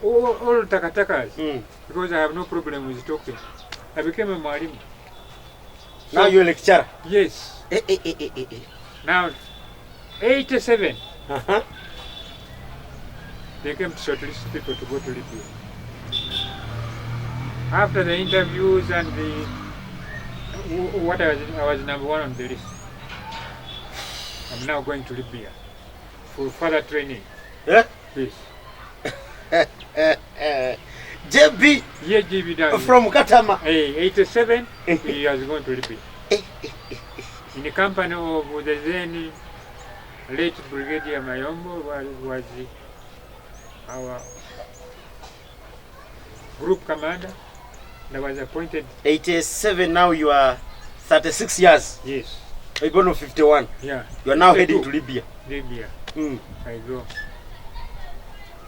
all takatakas, because I have no problem with talking. I became a mwalimu. Now you're a lecturer? Yes. Now, 87. They came to shortlist people to go to Libya. After the interviews and I was number one on the list. I'm now going to Libya for further training. Yeah? Yes. JB? Yeah, JB. From Katama? 87, he was going to Libya. In the company of the then late Brigadier Mayombo was our group commander. I was appointed. 87, now you are 36 years. Yes. You born on 51. Yeah. You are now 52. heading to Libya. Libya. Mm. I go.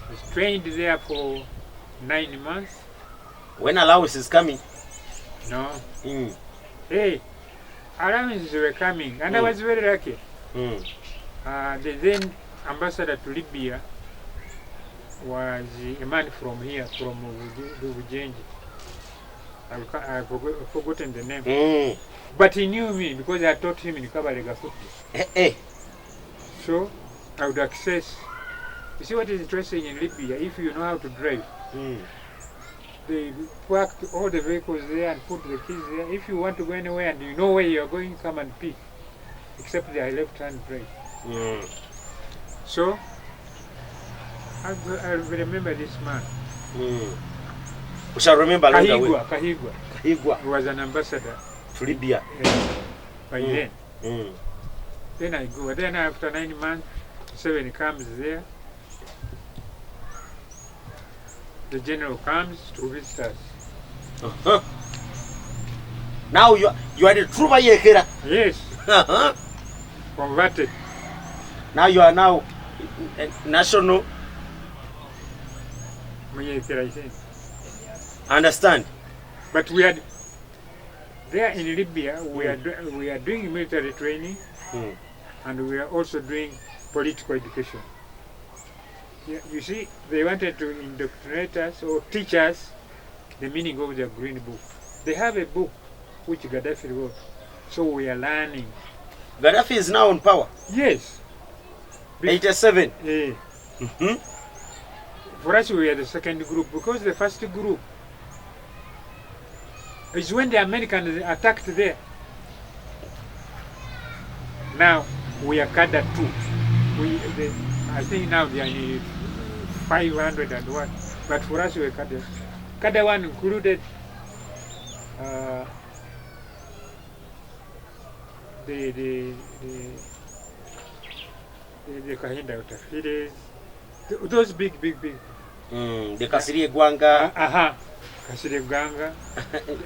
I was trained there for 9 months. When allowance is coming. No. Mm. Hey, allowances were coming, and I was very lucky. Mm. The then ambassador to Libya was a man from here, from Ujenji. I've forgotten the name. Mm. But he knew me because I taught him in KAPERE football. So I would access. You see what is interesting in Libya? If you know how to drive, they parked all the vehicles there and put the keys there. If you want to go anywhere and you know where you are going, come and pick. Except they are left-hand drive. So I remember this man. We shall remember Kahigwa. He Kahigwa was an ambassador to Libya. By then. Mm. Then I go. Then after 9 months, 7 comes there. The general comes to visit us. Now you are the true Mayekera. Yes. Converted. Now you are now national. Mayekera, I think. Understand? But we had there in Libya. We are doing military training, and we are also doing political education. Yeah, you see, they wanted to indoctrinate us or teach us the meaning of the Green Book. They have a book which Gaddafi wrote, so we are learning. Gaddafi is now on power. Yes. 87. For us, we are the second group because the first group is when the Americans attacked there. Now we are Cadre 2. I think now they are in 500 and what, but for us we are Cadre. Cadre 1 included the Kahinda Utafides, those big. The Kasiri Gwanga. Kasiri Uganda.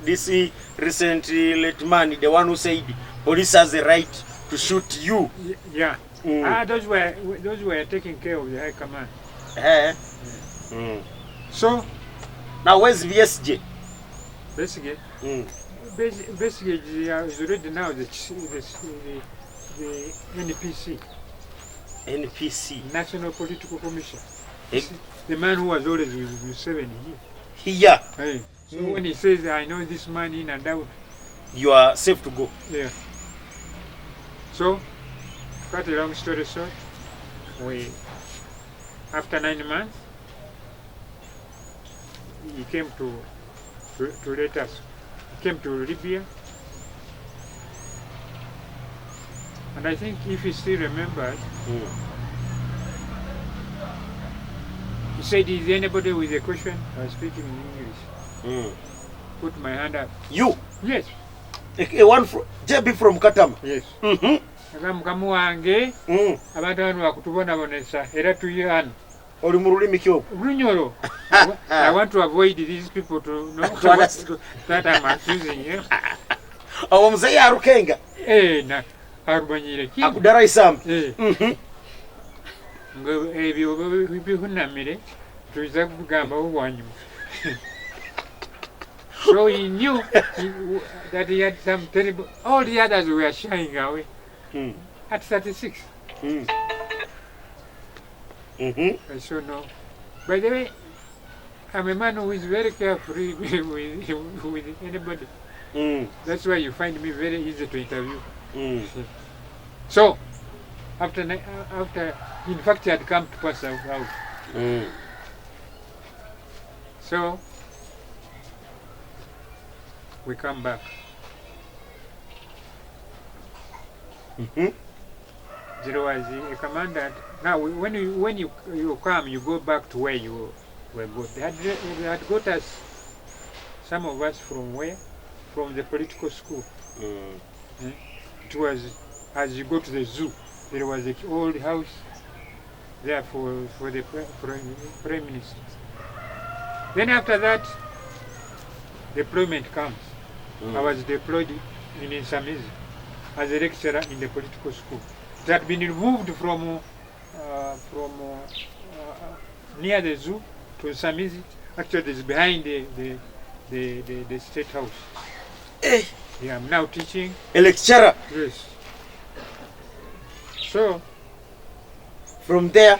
This recently late man, the one who said police has the right to shoot you. Yeah. Those were taking care of the high command. So now where's VSJ? Basically is already now the NPC. NPC. National Political Commission. The man who was always with 7 here. Hey. So when he says, I know this man in and out, you are safe to go. Yeah. So, cut a long story short, after 9 months, he came to let us. He came to Libya. And I think if he still remembers, he said, is anybody with a question? I was speaking in English. Put my hand up. You? Yes. A one from JB from Katama? Yes. Mukamu wange abantu bano bakutubonabonesa era tuyana. Oli mu lulimi ki okwo? Lunyolo. I want to avoid these people to know that I'm accusing you. Owo muzeyi arukenga? Na arubanyire ki? Akudara isamu? Ebyo bihunamire tuiza kugamba obwanyuma. So he knew that he had some terrible. All the others were shying away. At 36. I so know. By the way, I'm a man who is very careful with anybody. That's why you find me very easy to interview. So, after, in fact, he had come to pass out. So, we come back. There was a commandant. Now, when you come, you go back to where you were good. They had got us, some of us from where? From the political school. It was, as you go to the zoo, there was an old house there for the Prime Minister. Then after that, deployment comes. I was deployed in Nsamizi. as a lecturer in the political school. It had been removed from near the zoo to Samizi. Actually, it's behind the State House. Eh, Yeah, I'm now teaching. a lecturer. Yes. So, From there,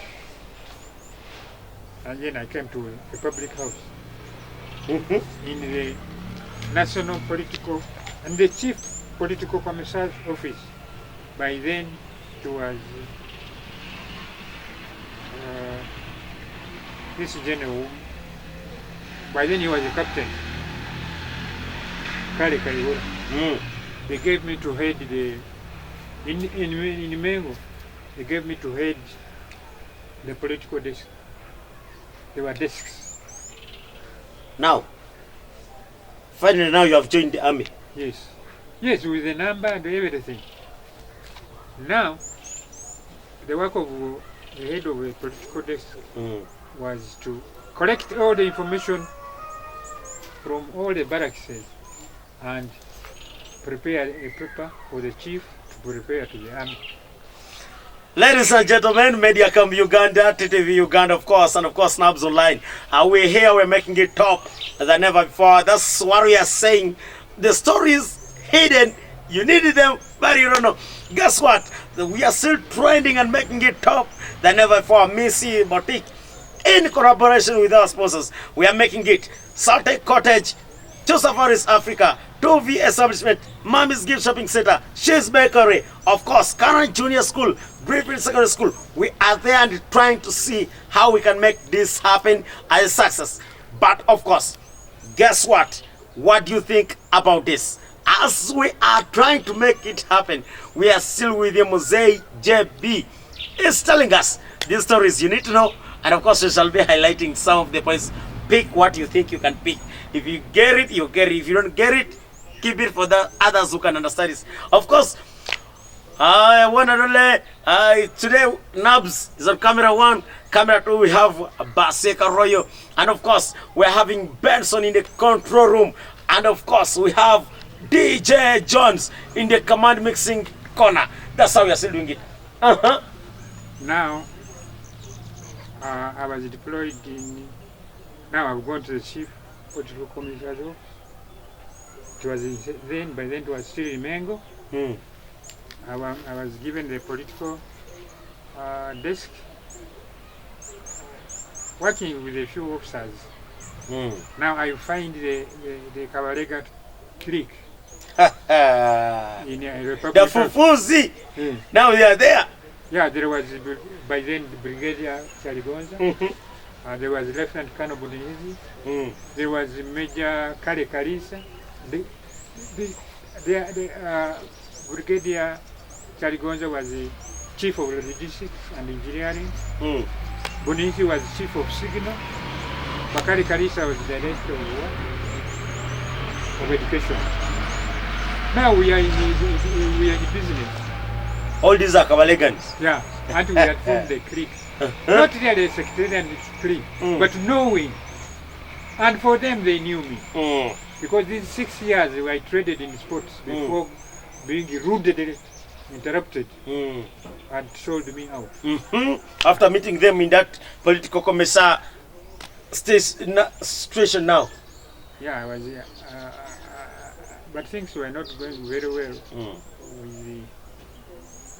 and then I came to a public house mhm, in the National Political and the Chief Political Commissar's office. By then, it was this general. By then, he was a captain. Kale Kayihura. mm, They gave me to head the in Mengo. They gave me to head the political desk. There were desks. now, finally now you have joined the army. Yes. Yes, with the number and everything. Now, the work of the head of the political desk Mm. was to collect all the information from all the barracks and prepare a paper for the chief to prepare to the army. Ladies and gentlemen, Media Camp Uganda, Ttv Uganda, of course, and of course, Nabs Online. We're here, we're making it top than ever before. That's what we are saying. The story is hidden. You needed them, but you don't know. Guess what? We are still trending and making it top than ever before. Missy Boutique, in collaboration with our sponsors, we are making it Saltec Cottage, Two Safaris Africa, 2V Establishment, Mommy's Gift Shopping Center, She's Bakery, of course, Current Junior School, Brieffield Secondary School. We are there and trying to see how we can make this happen as a success. But of course, guess what? What do you think about this? As we are trying to make it happen, we are still with the Mosaic JB. It's telling us these stories you need to know, and of course we shall be highlighting some of the points. Pick what you think you can pick. If you get it, you get it. If you don't get it, keep it for the others who can understand this. Of course, one and only, today Nabs is on camera 1. Camera 2, we have Baseka Royo. And of course, we're having Benson in the control room. And of course, we have DJ Jones in the command mixing corner. That's how we are still doing it. Now, I was deployed in. Now I've gone to the chief political commissioner's office. It was then, by then it was still in Mengo. Mm. I was given the political desk, working with a few officers. Mm. Now I find the Kabarega clique in a The Republican. Fufuzi. Yeah. Now they are there. Yeah, there was by then the Brigadier Chaligonza. Mhm. There was Lieutenant Colonel Budinizi. Mm. There was Major Kale Karisa. The Brigadier Chaligonza was the Chief of Logistics and Engineering. Mm. Bunisi was Chief of Signal. Bakari Karisa was the Director of Education. Now we are in business. All these are Kabalegans. Yeah, and we had formed the clique. Not really a sectarian clique, Mm. but knowing. And for them, they knew me. Mm. Because these 6 years I traded in sports before being rudely interrupted Mm. and sold me out. Mhm. After meeting them in that political commissar situation now. Yeah, I was but things were not going very well Mm. with the.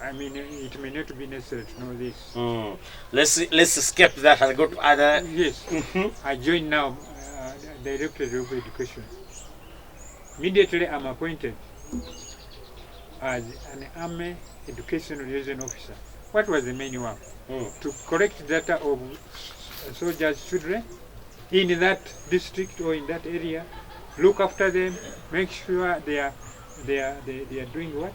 I mean, it may not be necessary to know this. Mm. Let's skip that and go to other. Yes, Mhm. I joined now Director of Education. Immediately, I'm appointed as an Army Education Liaison Officer. What was the main work? Mm. To collect data of soldiers' children in that district or in that area, look after them, make sure they are doing what?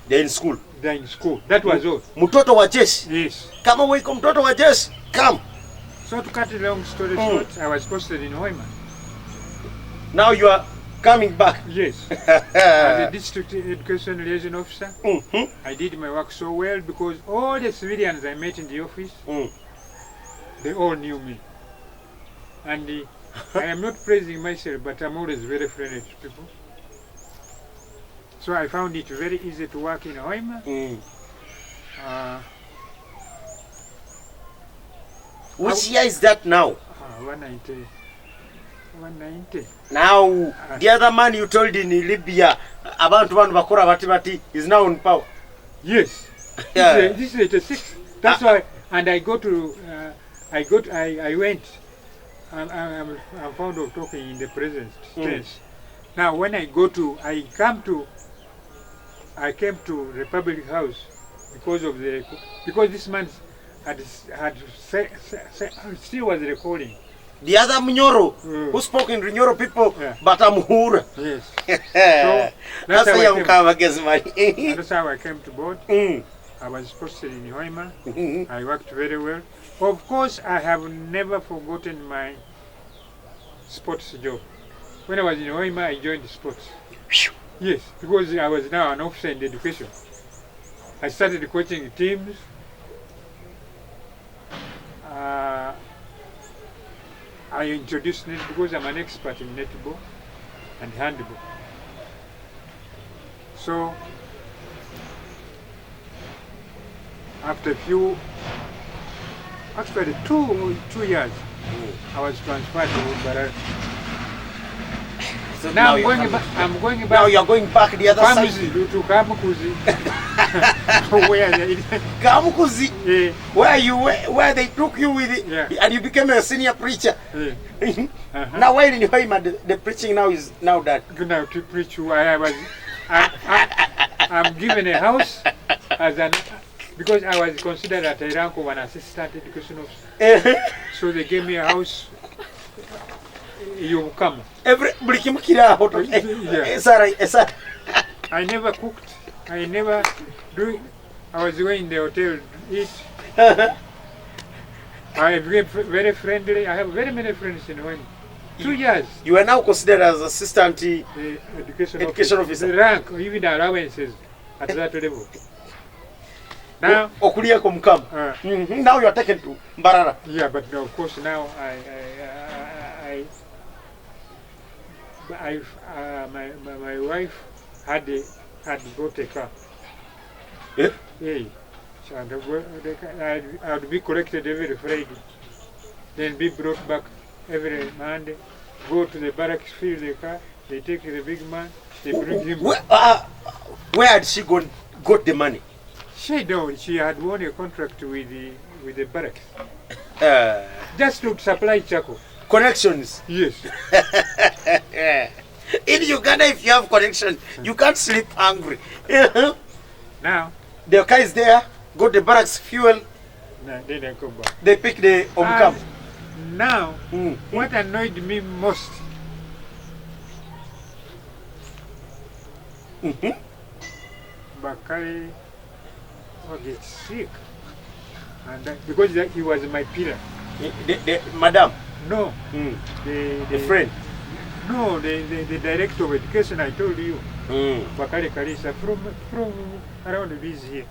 They're in school. They're in school. That was all. Mtoto wa jeshi. Yes. Kama wiko mtoto wa jeshi, come. So to cut a long story short, I was posted in Hoima. Now you are coming back. Yes. As a district education liaison officer, Mhm. I did my work so well because all the civilians I met in the office, Mm. they all knew me. And I am not praising myself, but I'm always very friendly to people. So I found it very easy to work in Hoima. Which year is that now? 190. 190. Now, the other man you told in Libya about one bakora bati is now in power. Yes. Yeah. This is 86. That's why. And I go to. I went. I'm fond of talking in the present tense. Now, when I go to, I came to Republic House because this man still was recording. The other Mnyoro who spoke in Nyoro people, but I'm Hura. Yes. So that's how I came to board. I was posted in Hoima. I worked very well. Of course, I have never forgotten my sports job. When I was in Hoima, I joined sports. Yes, because I was now an officer in education. I started coaching teams. I introduced net because I'm an expert in netball and handball. So after actually two years, I was transferred to Barara. So Now I'm going back. Now you're going back the other side. To Kamukuzi. Kamukuzi, Yeah. where they took you with it, and you became a senior preacher. Yeah. Now while in Hoima, the preaching now is now that. Now to preach, I'm given a house because I was considered at a rank of an assistant education officer. So they gave me a house. You come. I never cooked. I never do. I was going in the hotel to eat. I became very friendly. I have very many friends in Hoima. 2 years. You are now considered as assistant education officer. The rank, even the allowances at that level. Now, now you are taken to Mbarara. Yeah, but no, of course now my wife had bought a car. Yeah? Yeah. So I would be collected every Friday, then be brought back every Monday, go to the barracks, fill the car, they take the big man, they bring him. Where had she got the money? She had won a contract with the barracks. Just to supply charcoal. Connections. Yes. In Uganda, if you have connection, you can't sleep hungry. Now, the car is there, go to the barracks, fuel. Then they come back. They pick the omkam. Now, what annoyed me most, Bakari gets sick, and because he was my pillar. Madam? No. The friend? No, the director of education, I told you. Bakari Karisa from around this here.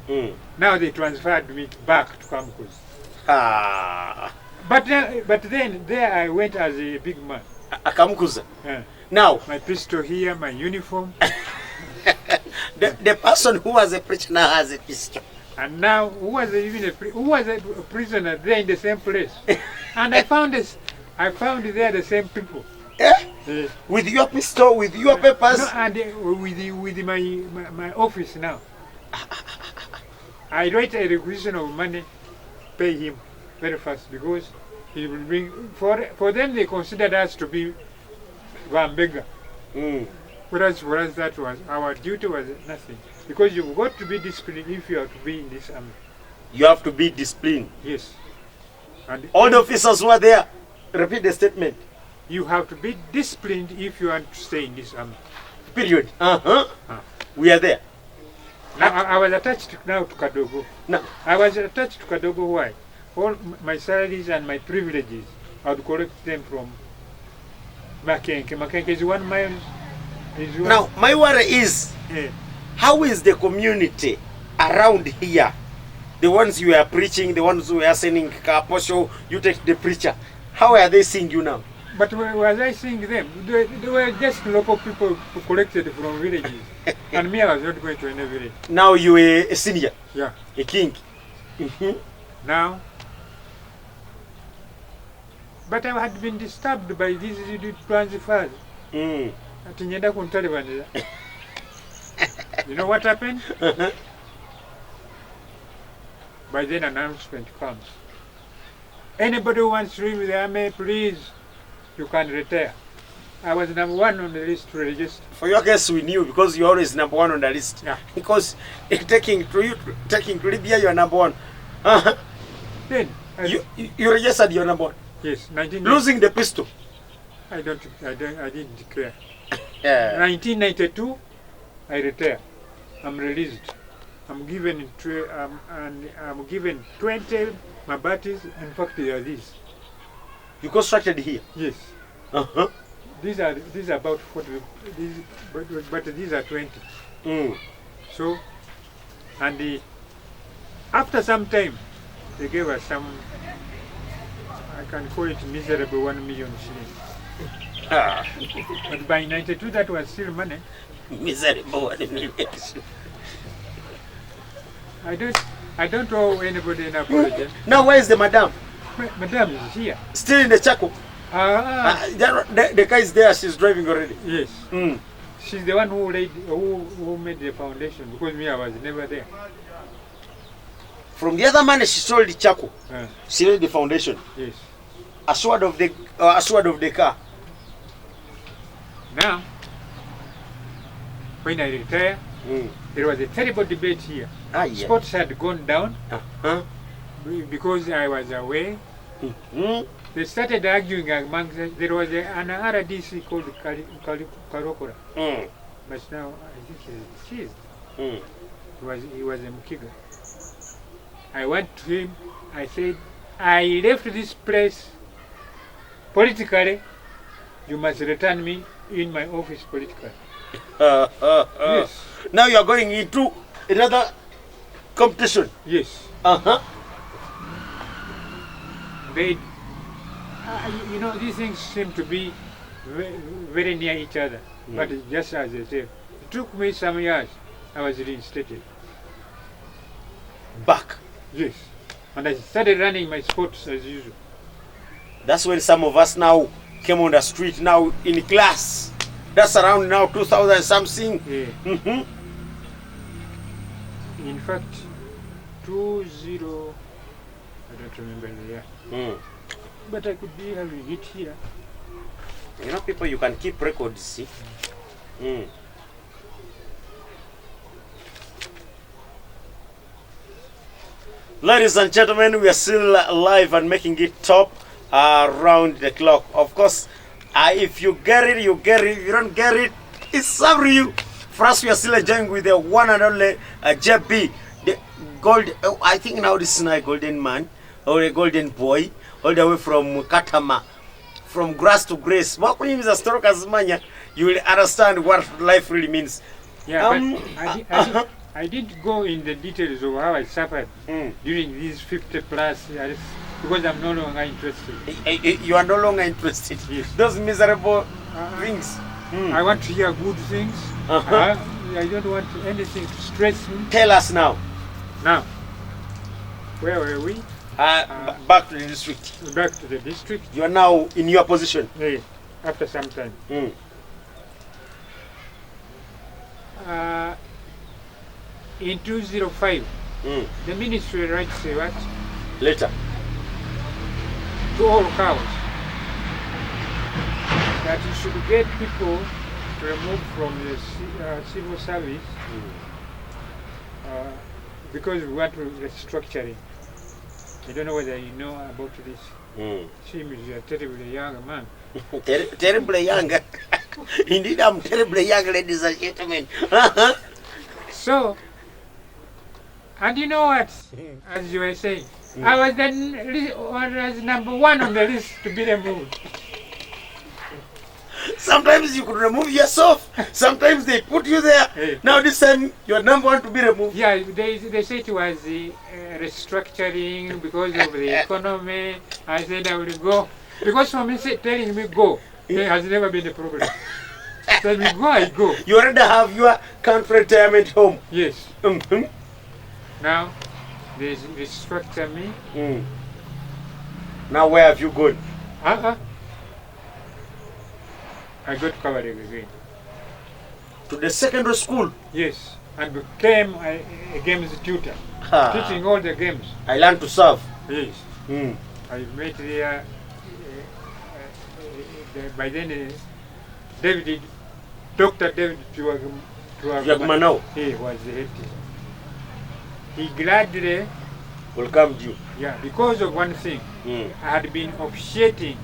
Now they transferred me back to Kamukuzi. But then there I went as a big man. Kamukuzi. Now my pistol here, my uniform. the person who was a preacher now has a pistol. And now who was a prisoner there in the same place? And I found there the same people. With your pistol, with your papers? No, and with my office now. I write a requisition of money, pay him very fast because he will bring for them they considered us to be one beggar. Whereas for us that was our duty was nothing. Because you've got to be disciplined if you have to be in this army. You have to be disciplined. Yes. And all the officers who are there, repeat the statement. You have to be disciplined if you want to stay in this army. Period. We are there. Now I was attached now to Kadogo. No. I was attached to Kadogo. Why? All my salaries and my privileges, I would collect them from Makenke. Makenke is 1 mile. Now, my worry is, how is the community around here? The ones you are preaching, the ones who are sending Kaposho, you take the preacher. How are they seeing you now? But was I seeing them? They were just local people who collected from villages. And me, I was not going to any village. Now you are a senior, Yeah. a king. Mhm. Now, but I had been disturbed by these transfers. Mm. Ati nyenda kuntalibanira. You know what happened? By then announcement comes. Anybody who wants to leave the army, please, you can retire. I was number 1 on the list to register. For your case, we knew because you're always number 1 on the list. Yeah. Because taking to Libya, you're number 1. Uh-huh. Then, You registered your number 1. yes, 1990. Losing the pistol. I didn't declare. Yeah. 1992, I retire. I'm released. I'm given I'm given 20 mabatis. In fact, they are these. You constructed here. Yes, Uh-huh. these are about 40. But these are 20. Mm. So, and after some time, they gave us some. I can call it miserable 1 million shillings. Ah. But by 92, that was still money. Miserable. I don't owe anybody an apology. Now, where is the madam? Madam is here. Still in the Chaco. The car is there. She's driving already. Yes. Mm. She's the one who made the foundation, because me, I was never there. From the other man, she sold the Chaco. She laid the foundation. Yes. Assured of the car. Now, when I retire, Mm. there was a terrible debate here. Ah, yeah. Sports had gone down Uh-huh. because I was away. Mm. They started arguing amongst them. There was an RDC called Karokora, Mm. but now I think he's deceased. Mm. He was a Mukiga. I went to him. I said, I left this place politically. You must return me in my office politically. Yes. Now you are going into another competition. Yes. Uh-huh. They, you know, these things seem to be very near each other. But just as they say, it took me some years. I was reinstated. Back. Yes. And I started running my sports as usual. That's when some of us now came on the street now in class. That's around now 2000 something. Yeah. Mm-hmm. In fact, 20, I don't remember the year. Mm. But I could be having it here. You know, people, you can keep records, see? Mm. Ladies and gentlemen, we are still live and making it top around the clock. Of course, if you get it, you get it. If you don't get it, it's up to you. For us, we are still enjoying with the one and only JB, the gold. I think now this is not a golden man or a golden boy, all the way from Katama, from grass to grace. What means a story as manya, you will understand what life really means. Yeah, but I didn't go in the details of how I suffered during these 50 plus years, because I'm no longer interested. You are no longer interested. Yes. Those miserable things. I want to hear good things. I don't want anything to stress me. Tell us now. Now, where were we? Back to the district. Back to the district. You are now in your position. Yeah, after some time. In 2005, the ministry writes a what? Later. To all cows, that you should get people removed from the civil service because we want to restructuring. I don't know whether you know about this. Seems you're a terribly young man. Terribly young. Indeed, I'm terribly young, ladies and gentlemen. So, and you know what? As you were saying, I was number 1 on the list to be removed. Sometimes you could remove yourself. Sometimes they put you there. Hey. Now this time you're number 1 to be removed. Yeah, they said it was restructuring because of the economy. I said I will go. Because for me telling me go, there has never been a problem. Tell me go, I go. You already have your country retirement home. Yes. Mm-hmm. Now they restructure me. Mm. Now where have you gone? I got covered again. To the secondary school. Yes, and became a games tutor, teaching all the games. I learned to serve. Yes. Mm. I met there. By then, Dr. David Tuagmanao he was the head teacher. He gladly, welcomed you. yeah, because of one thing, Mm. I had been officiating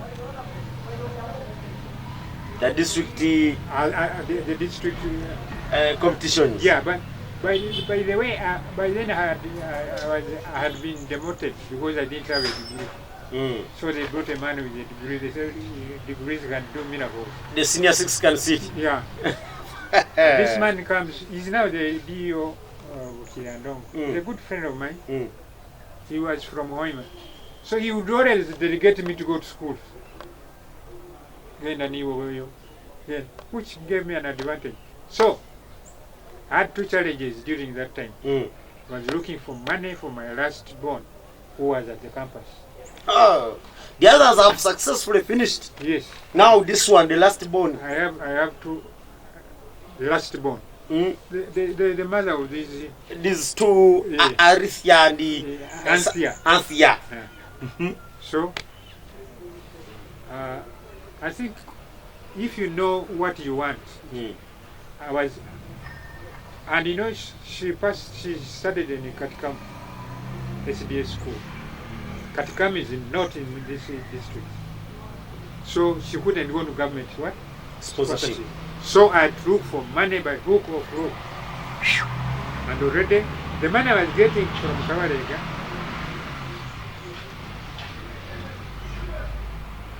The district the district. competitions. Yeah, but by the way, by then I had been demoted because I didn't have a degree. Mm. So they brought a man with a degree. They said degrees can do miracles. The senior six can sit. Yeah. This man comes. He's now the DO of Kirandong. He's a good friend of mine. Mm. He was from Hoima. So he would always delegate me to go to school. Yeah, which gave me an advantage. So I had two challenges during that time. Mm. I was looking for money for my last born, who was at the campus. Oh, the others have successfully finished. Yes. Now this one, the last born. I have two last born. Mm. The mother of these These two, Yeah. Arithia and the Anthea. Anthea. So I think if you know what you want, Mm. I was, and you know she studied in Katikam SDS school. Katikam is not in this district, so she couldn't go to government what Sponsorship. So I had to look for money by hook or crook, and already the money I was getting from Kawarega,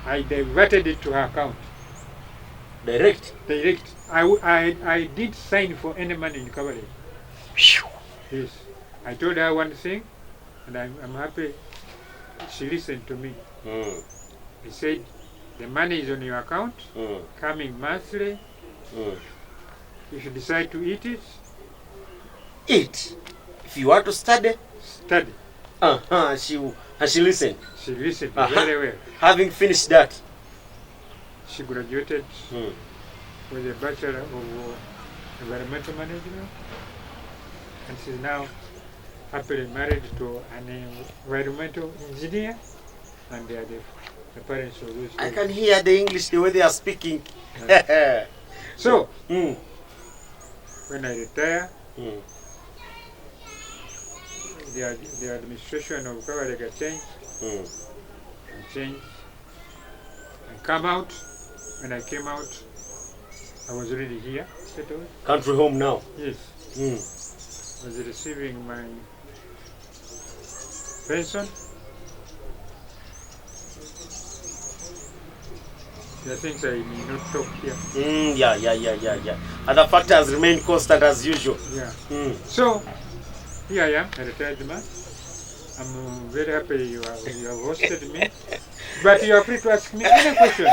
I diverted it to her account. Direct. I did sign for any money in Kawarega. Yes, I told her one thing, and I'm happy she listened to me. Mm. He said, the money is on your account, Mm. coming monthly. Mm. If you decide to eat it, Eat. If you want to study, study. she listened. She listened Uh-huh. very well. Having finished that. She graduated Mm. with a Bachelor of Environmental Management, and she's now happily married to an environmental engineer, and they are the parents of those I children. can hear the English the way they are speaking. So, Mm. when I retire, Mm. the administration of Kawarega changed Mm. and come out. When I came out, I was already here, settled. Country home now. Yes, Mm. I was receiving my pension. There are things I may not talk here. Yeah. Other factors remain constant as usual. Yeah. Mm. So, here I am, a retired man. I'm very happy you have hosted me. But you are free to ask me any question.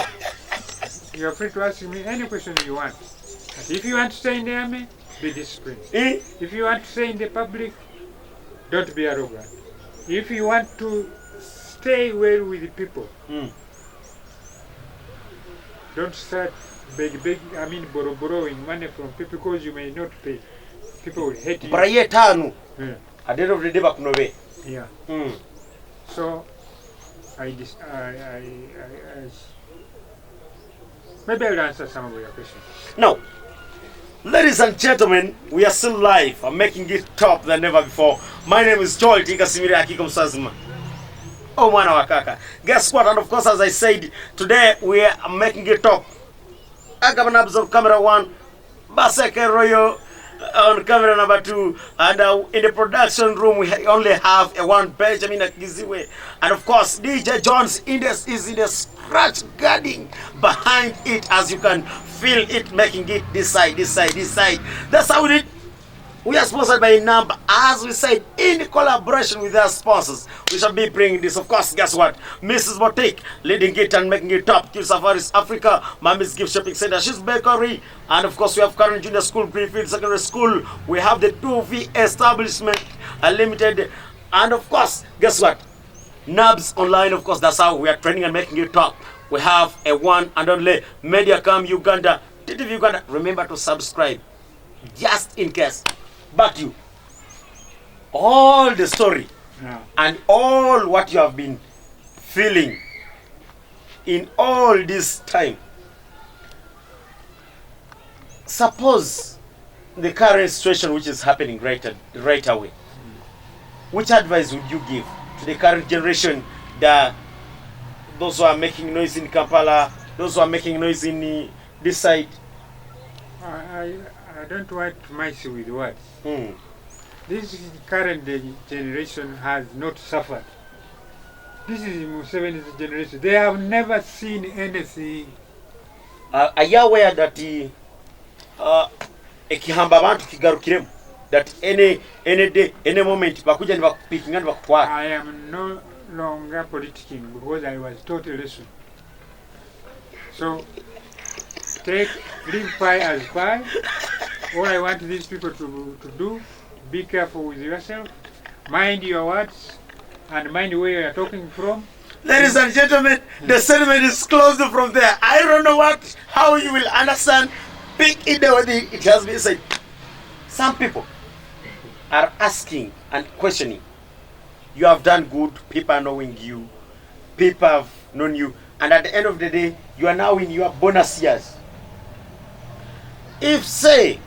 You are free to ask me any question you want. But if you want to stay in the army, be disciplined. Eh? If you want to stay in the public, don't be arrogant. If you want to stay well with the people, Mm. don't start borrowing money from people because you may not pay. People will hate you. Braye tanu. Yeah. At the end of the day, bakunobe. Yeah. Mm. So, maybe I'll answer some of your questions. Now, ladies and gentlemen, we are still live. I'm making it top than never before. My name is Joel Tikasimiri Akiko Msazima. Oh, mwana wakaka. Guess what? And of course, as I said, today we are making it top. Akabanabs on camera 1, Baseke Royo on camera number 2, and in the production room we only have a one Benjamin Akiziwe, and of course DJ John's Index is in the scratch guarding behind it, as you can feel it, making it this side. That's how we did. We are sponsored by Number, as we said, in collaboration with our sponsors. We shall be bringing this, of course. Guess what? Mrs. Boutique, leading it and making it top. Kill Safaris Africa, Mommy's Gift Shopping Center, She's Bakery, and of course we have Current Junior School, Greenfield Secondary School. We have the 2V Establishment Limited, and of course, guess what? Nubs Online, of course. That's how we are training and making it top. We have a one and only Mediacom Uganda, Ttv Uganda. Remember to subscribe, just in case. Back to you. All the story and all what you have been feeling in all this time. Suppose the current situation which is happening right away. Which advice would you give to the current generation, those who are making noise in Kampala, those who are making noise in this side? I don't want to mess with words. This current generation has not suffered. This is Museveni's generation. They have never seen anything. Are you aware that ekihamba abantu kigarukiremu, that any day, any moment bakuja ni bakupikingana bakutwara? I am no longer politicking because I was taught a lesson. So leave pie as pie. All I want these people to do, be careful with yourself, mind your words, and mind where you are talking from. Ladies and gentlemen, the segment is closed from there. I don't know how you will understand. Pick it what it has been said. Some people are asking and questioning. You have done good, people are knowing you, people have known you, and at the end of the day, you are now in your bonus years. If, say,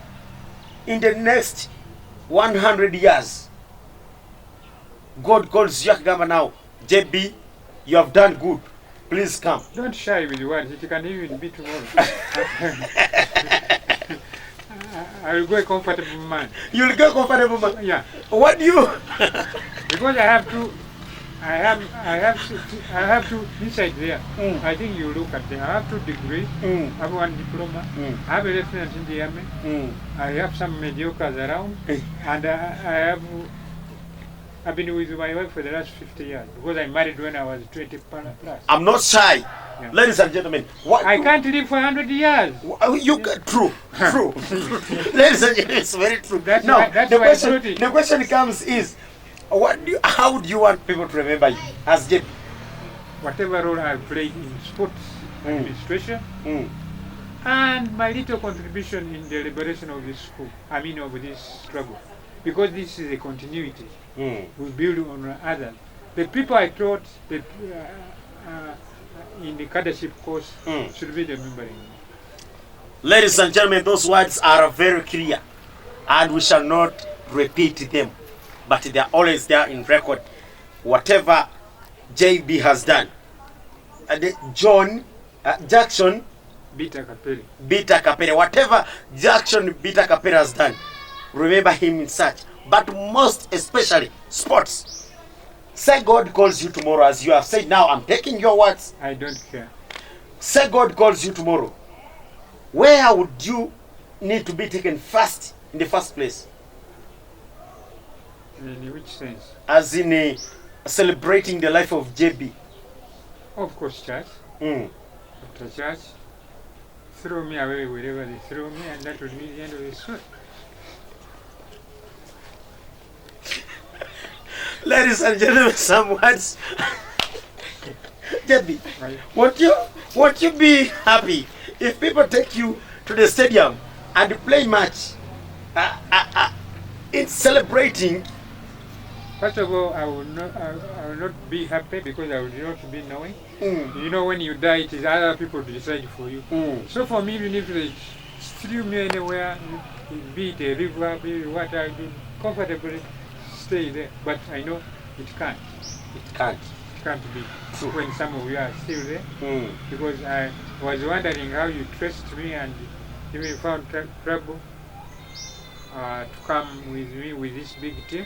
in the next 100 years, God calls you now, JB, you have done good, please come. Don't shy with words, it can even be tomorrow. I will go a comfortable man. You will go a comfortable man? Yeah. What do you? Because I have to inside there. I think you look at them. I have 2 degrees. I have 1 diploma. I have a lieutenant in the army. I have some mediocres around, and I've been with my wife for the last 50 years because I married when I was 20 plus. I'm not shy. Yeah. Ladies and gentlemen, I can't live for 100 years. True. Ladies and gentlemen, it's very true. The question comes is, how do you want people to remember you as JP? Whatever role I played in sports administration, and my little contribution in the liberation of this school, of this struggle, because this is a continuity. We build on others. The people I taught in the cadetship course should be remembering. Ladies and gentlemen, those words are very clear, and we shall not repeat them, but they are always there in record. Whatever JB has done, Jackson Bita KAPERE, whatever Jackson Bita KAPERE has done, remember him in such. But most especially sports. Say God calls you tomorrow, as you have said. Now I'm taking your words. I don't care. Say God calls you tomorrow. Where would you need to be taken first in the first place? In which sense? As in celebrating the life of JB. Of course, church. After church, throw me away wherever they throw me, and that will be the end of the story. Ladies and gentlemen, some words. JB, won't you be happy if people take you to the stadium and play match in celebrating? First of all, I will not be happy because I will not be knowing. You know, when you die, it is other people to decide for you. So for me, even if they strew me anywhere, be it a river, be it water, I will comfortably stay there. But I know it can't. It can't be true when some of you are still there. Because I was wondering how you traced me and even found trouble to come with me with this big team.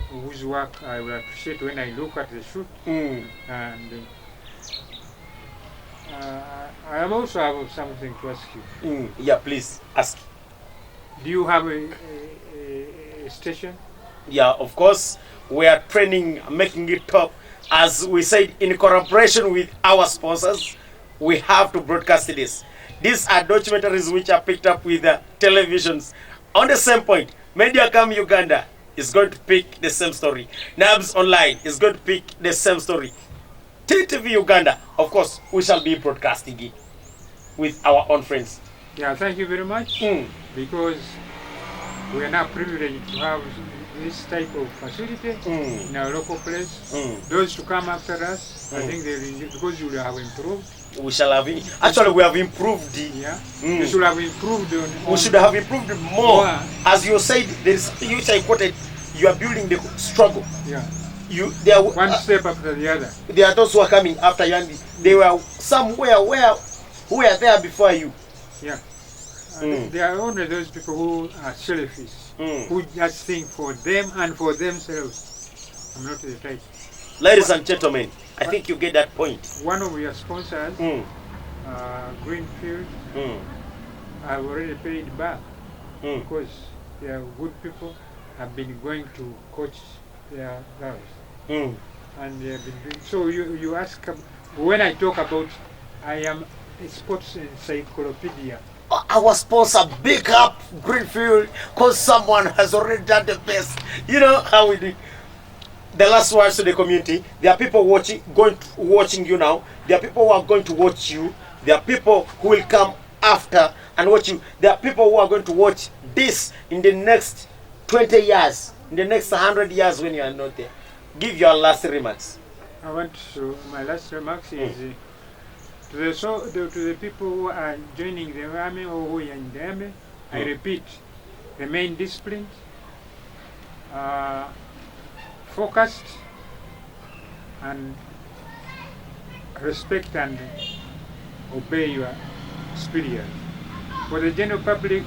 Whose work I will appreciate when I look at the shoot. And I also have something to ask you. Yeah, please ask. Do you have a station. Yeah, of course, we are training, making it top. As we said, in collaboration with our sponsors, we have to broadcast this. These are documentaries which are picked up with televisions. On the same point, Mediacom Uganda is going to pick the same story. Nabs Online is going to pick the same story. Ttv Uganda, of course, we shall be broadcasting it with our own friends. Yeah, thank you very much. Because we are now privileged to have this type of facility in our local place. Those to come after us, I think because you will have improved. We shall have actually we have improved. Yeah, we should have improved. We should have improved more. As you said, there is which I quoted. You are building the struggle. Yeah. There are, one step after the other. There are those who are coming after you. They were somewhere who were there before you. Yeah. There are only those people who are selfish, who just think for them and for themselves. I'm not the type. Ladies and gentlemen, I think you get that point. One of your sponsors, Greenfield, I've already paid back because they are good people. Have been going to coach their girls, and they have been doing. So you ask when I talk about, I am a sports encyclopedia. Our sponsor, big up Greenfield, because someone has already done the best. You know how we do. The last words to the community. There are people watching you now. There are people who are going to watch you. There are people who will come after and watch you. There are people who are going to watch this in the next 20 years, in the next 100 years when you are not there. Give your last remarks. I want to. My last remarks is. To the people who are joining the army or who are in the army, I repeat, remain disciplined, focused, and respect and obey your superiors. For the general public,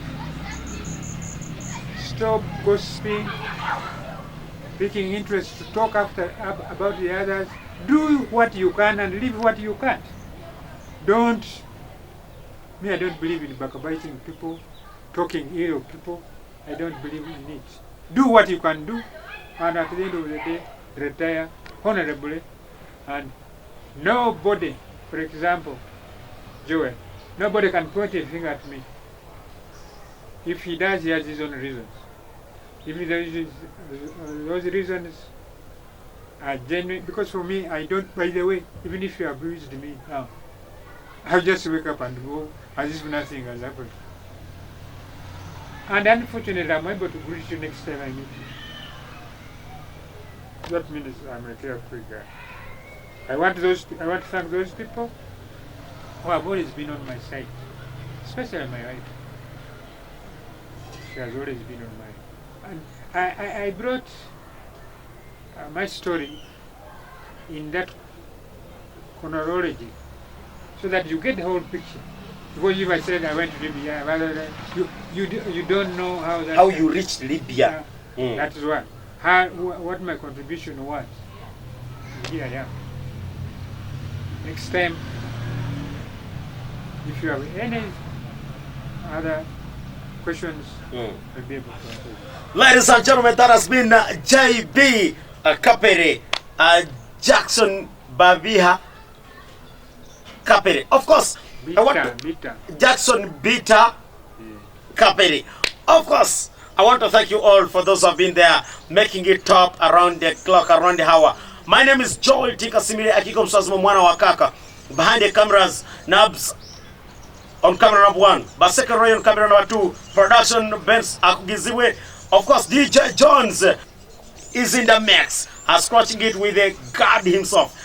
stop gossiping, taking interest to talk about the others. Do what you can and leave what you can't. I don't believe in backbiting people, talking ill of people. I don't believe in it. Do what you can do, and at the end of the day, retire honorably. And nobody, for example, Joel, nobody can point a finger at me. If he does, he has his own reasons. If those reasons are genuine, because for me, I don't, by the way, even if you abused me now, I'll just wake up and go as if nothing has happened. And unfortunately, I'm able to greet you next time I meet you. That means I'm a carefree guy. I want to thank those people who have always been on my side, especially my wife. She has always been on my. And I brought my story in that chronology, so that you get the whole picture. Because if I said I went to Libya, you don't know how you reached Libya. That is what. What my contribution was. Here I am. Next time, if you have any other questions, I'll be able to answer you. Ladies and gentlemen, that has been JB KAPERE, Jackson Babiha KAPERE. Of course, Jackson Beta KAPERE. Of course, I want to thank you all for those who have been there, making it top around the clock, around the hour. My name is Joel Tikasimile Akiko Msazmo Mwana Wakaka. Behind the cameras, Nabs on camera number 1, Baseka Roy on camera number 2, production Benz Akugiziwe. Of course, DJ Jones is in the mix, scratching it with a God himself.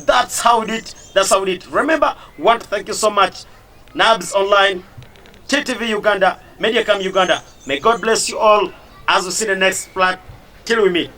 That's how we did. That's how we did. Remember, want to thank you so much. Nabs Online, Ttv Uganda, Mediacom Uganda. May God bless you all as we see the next flat. Till we meet.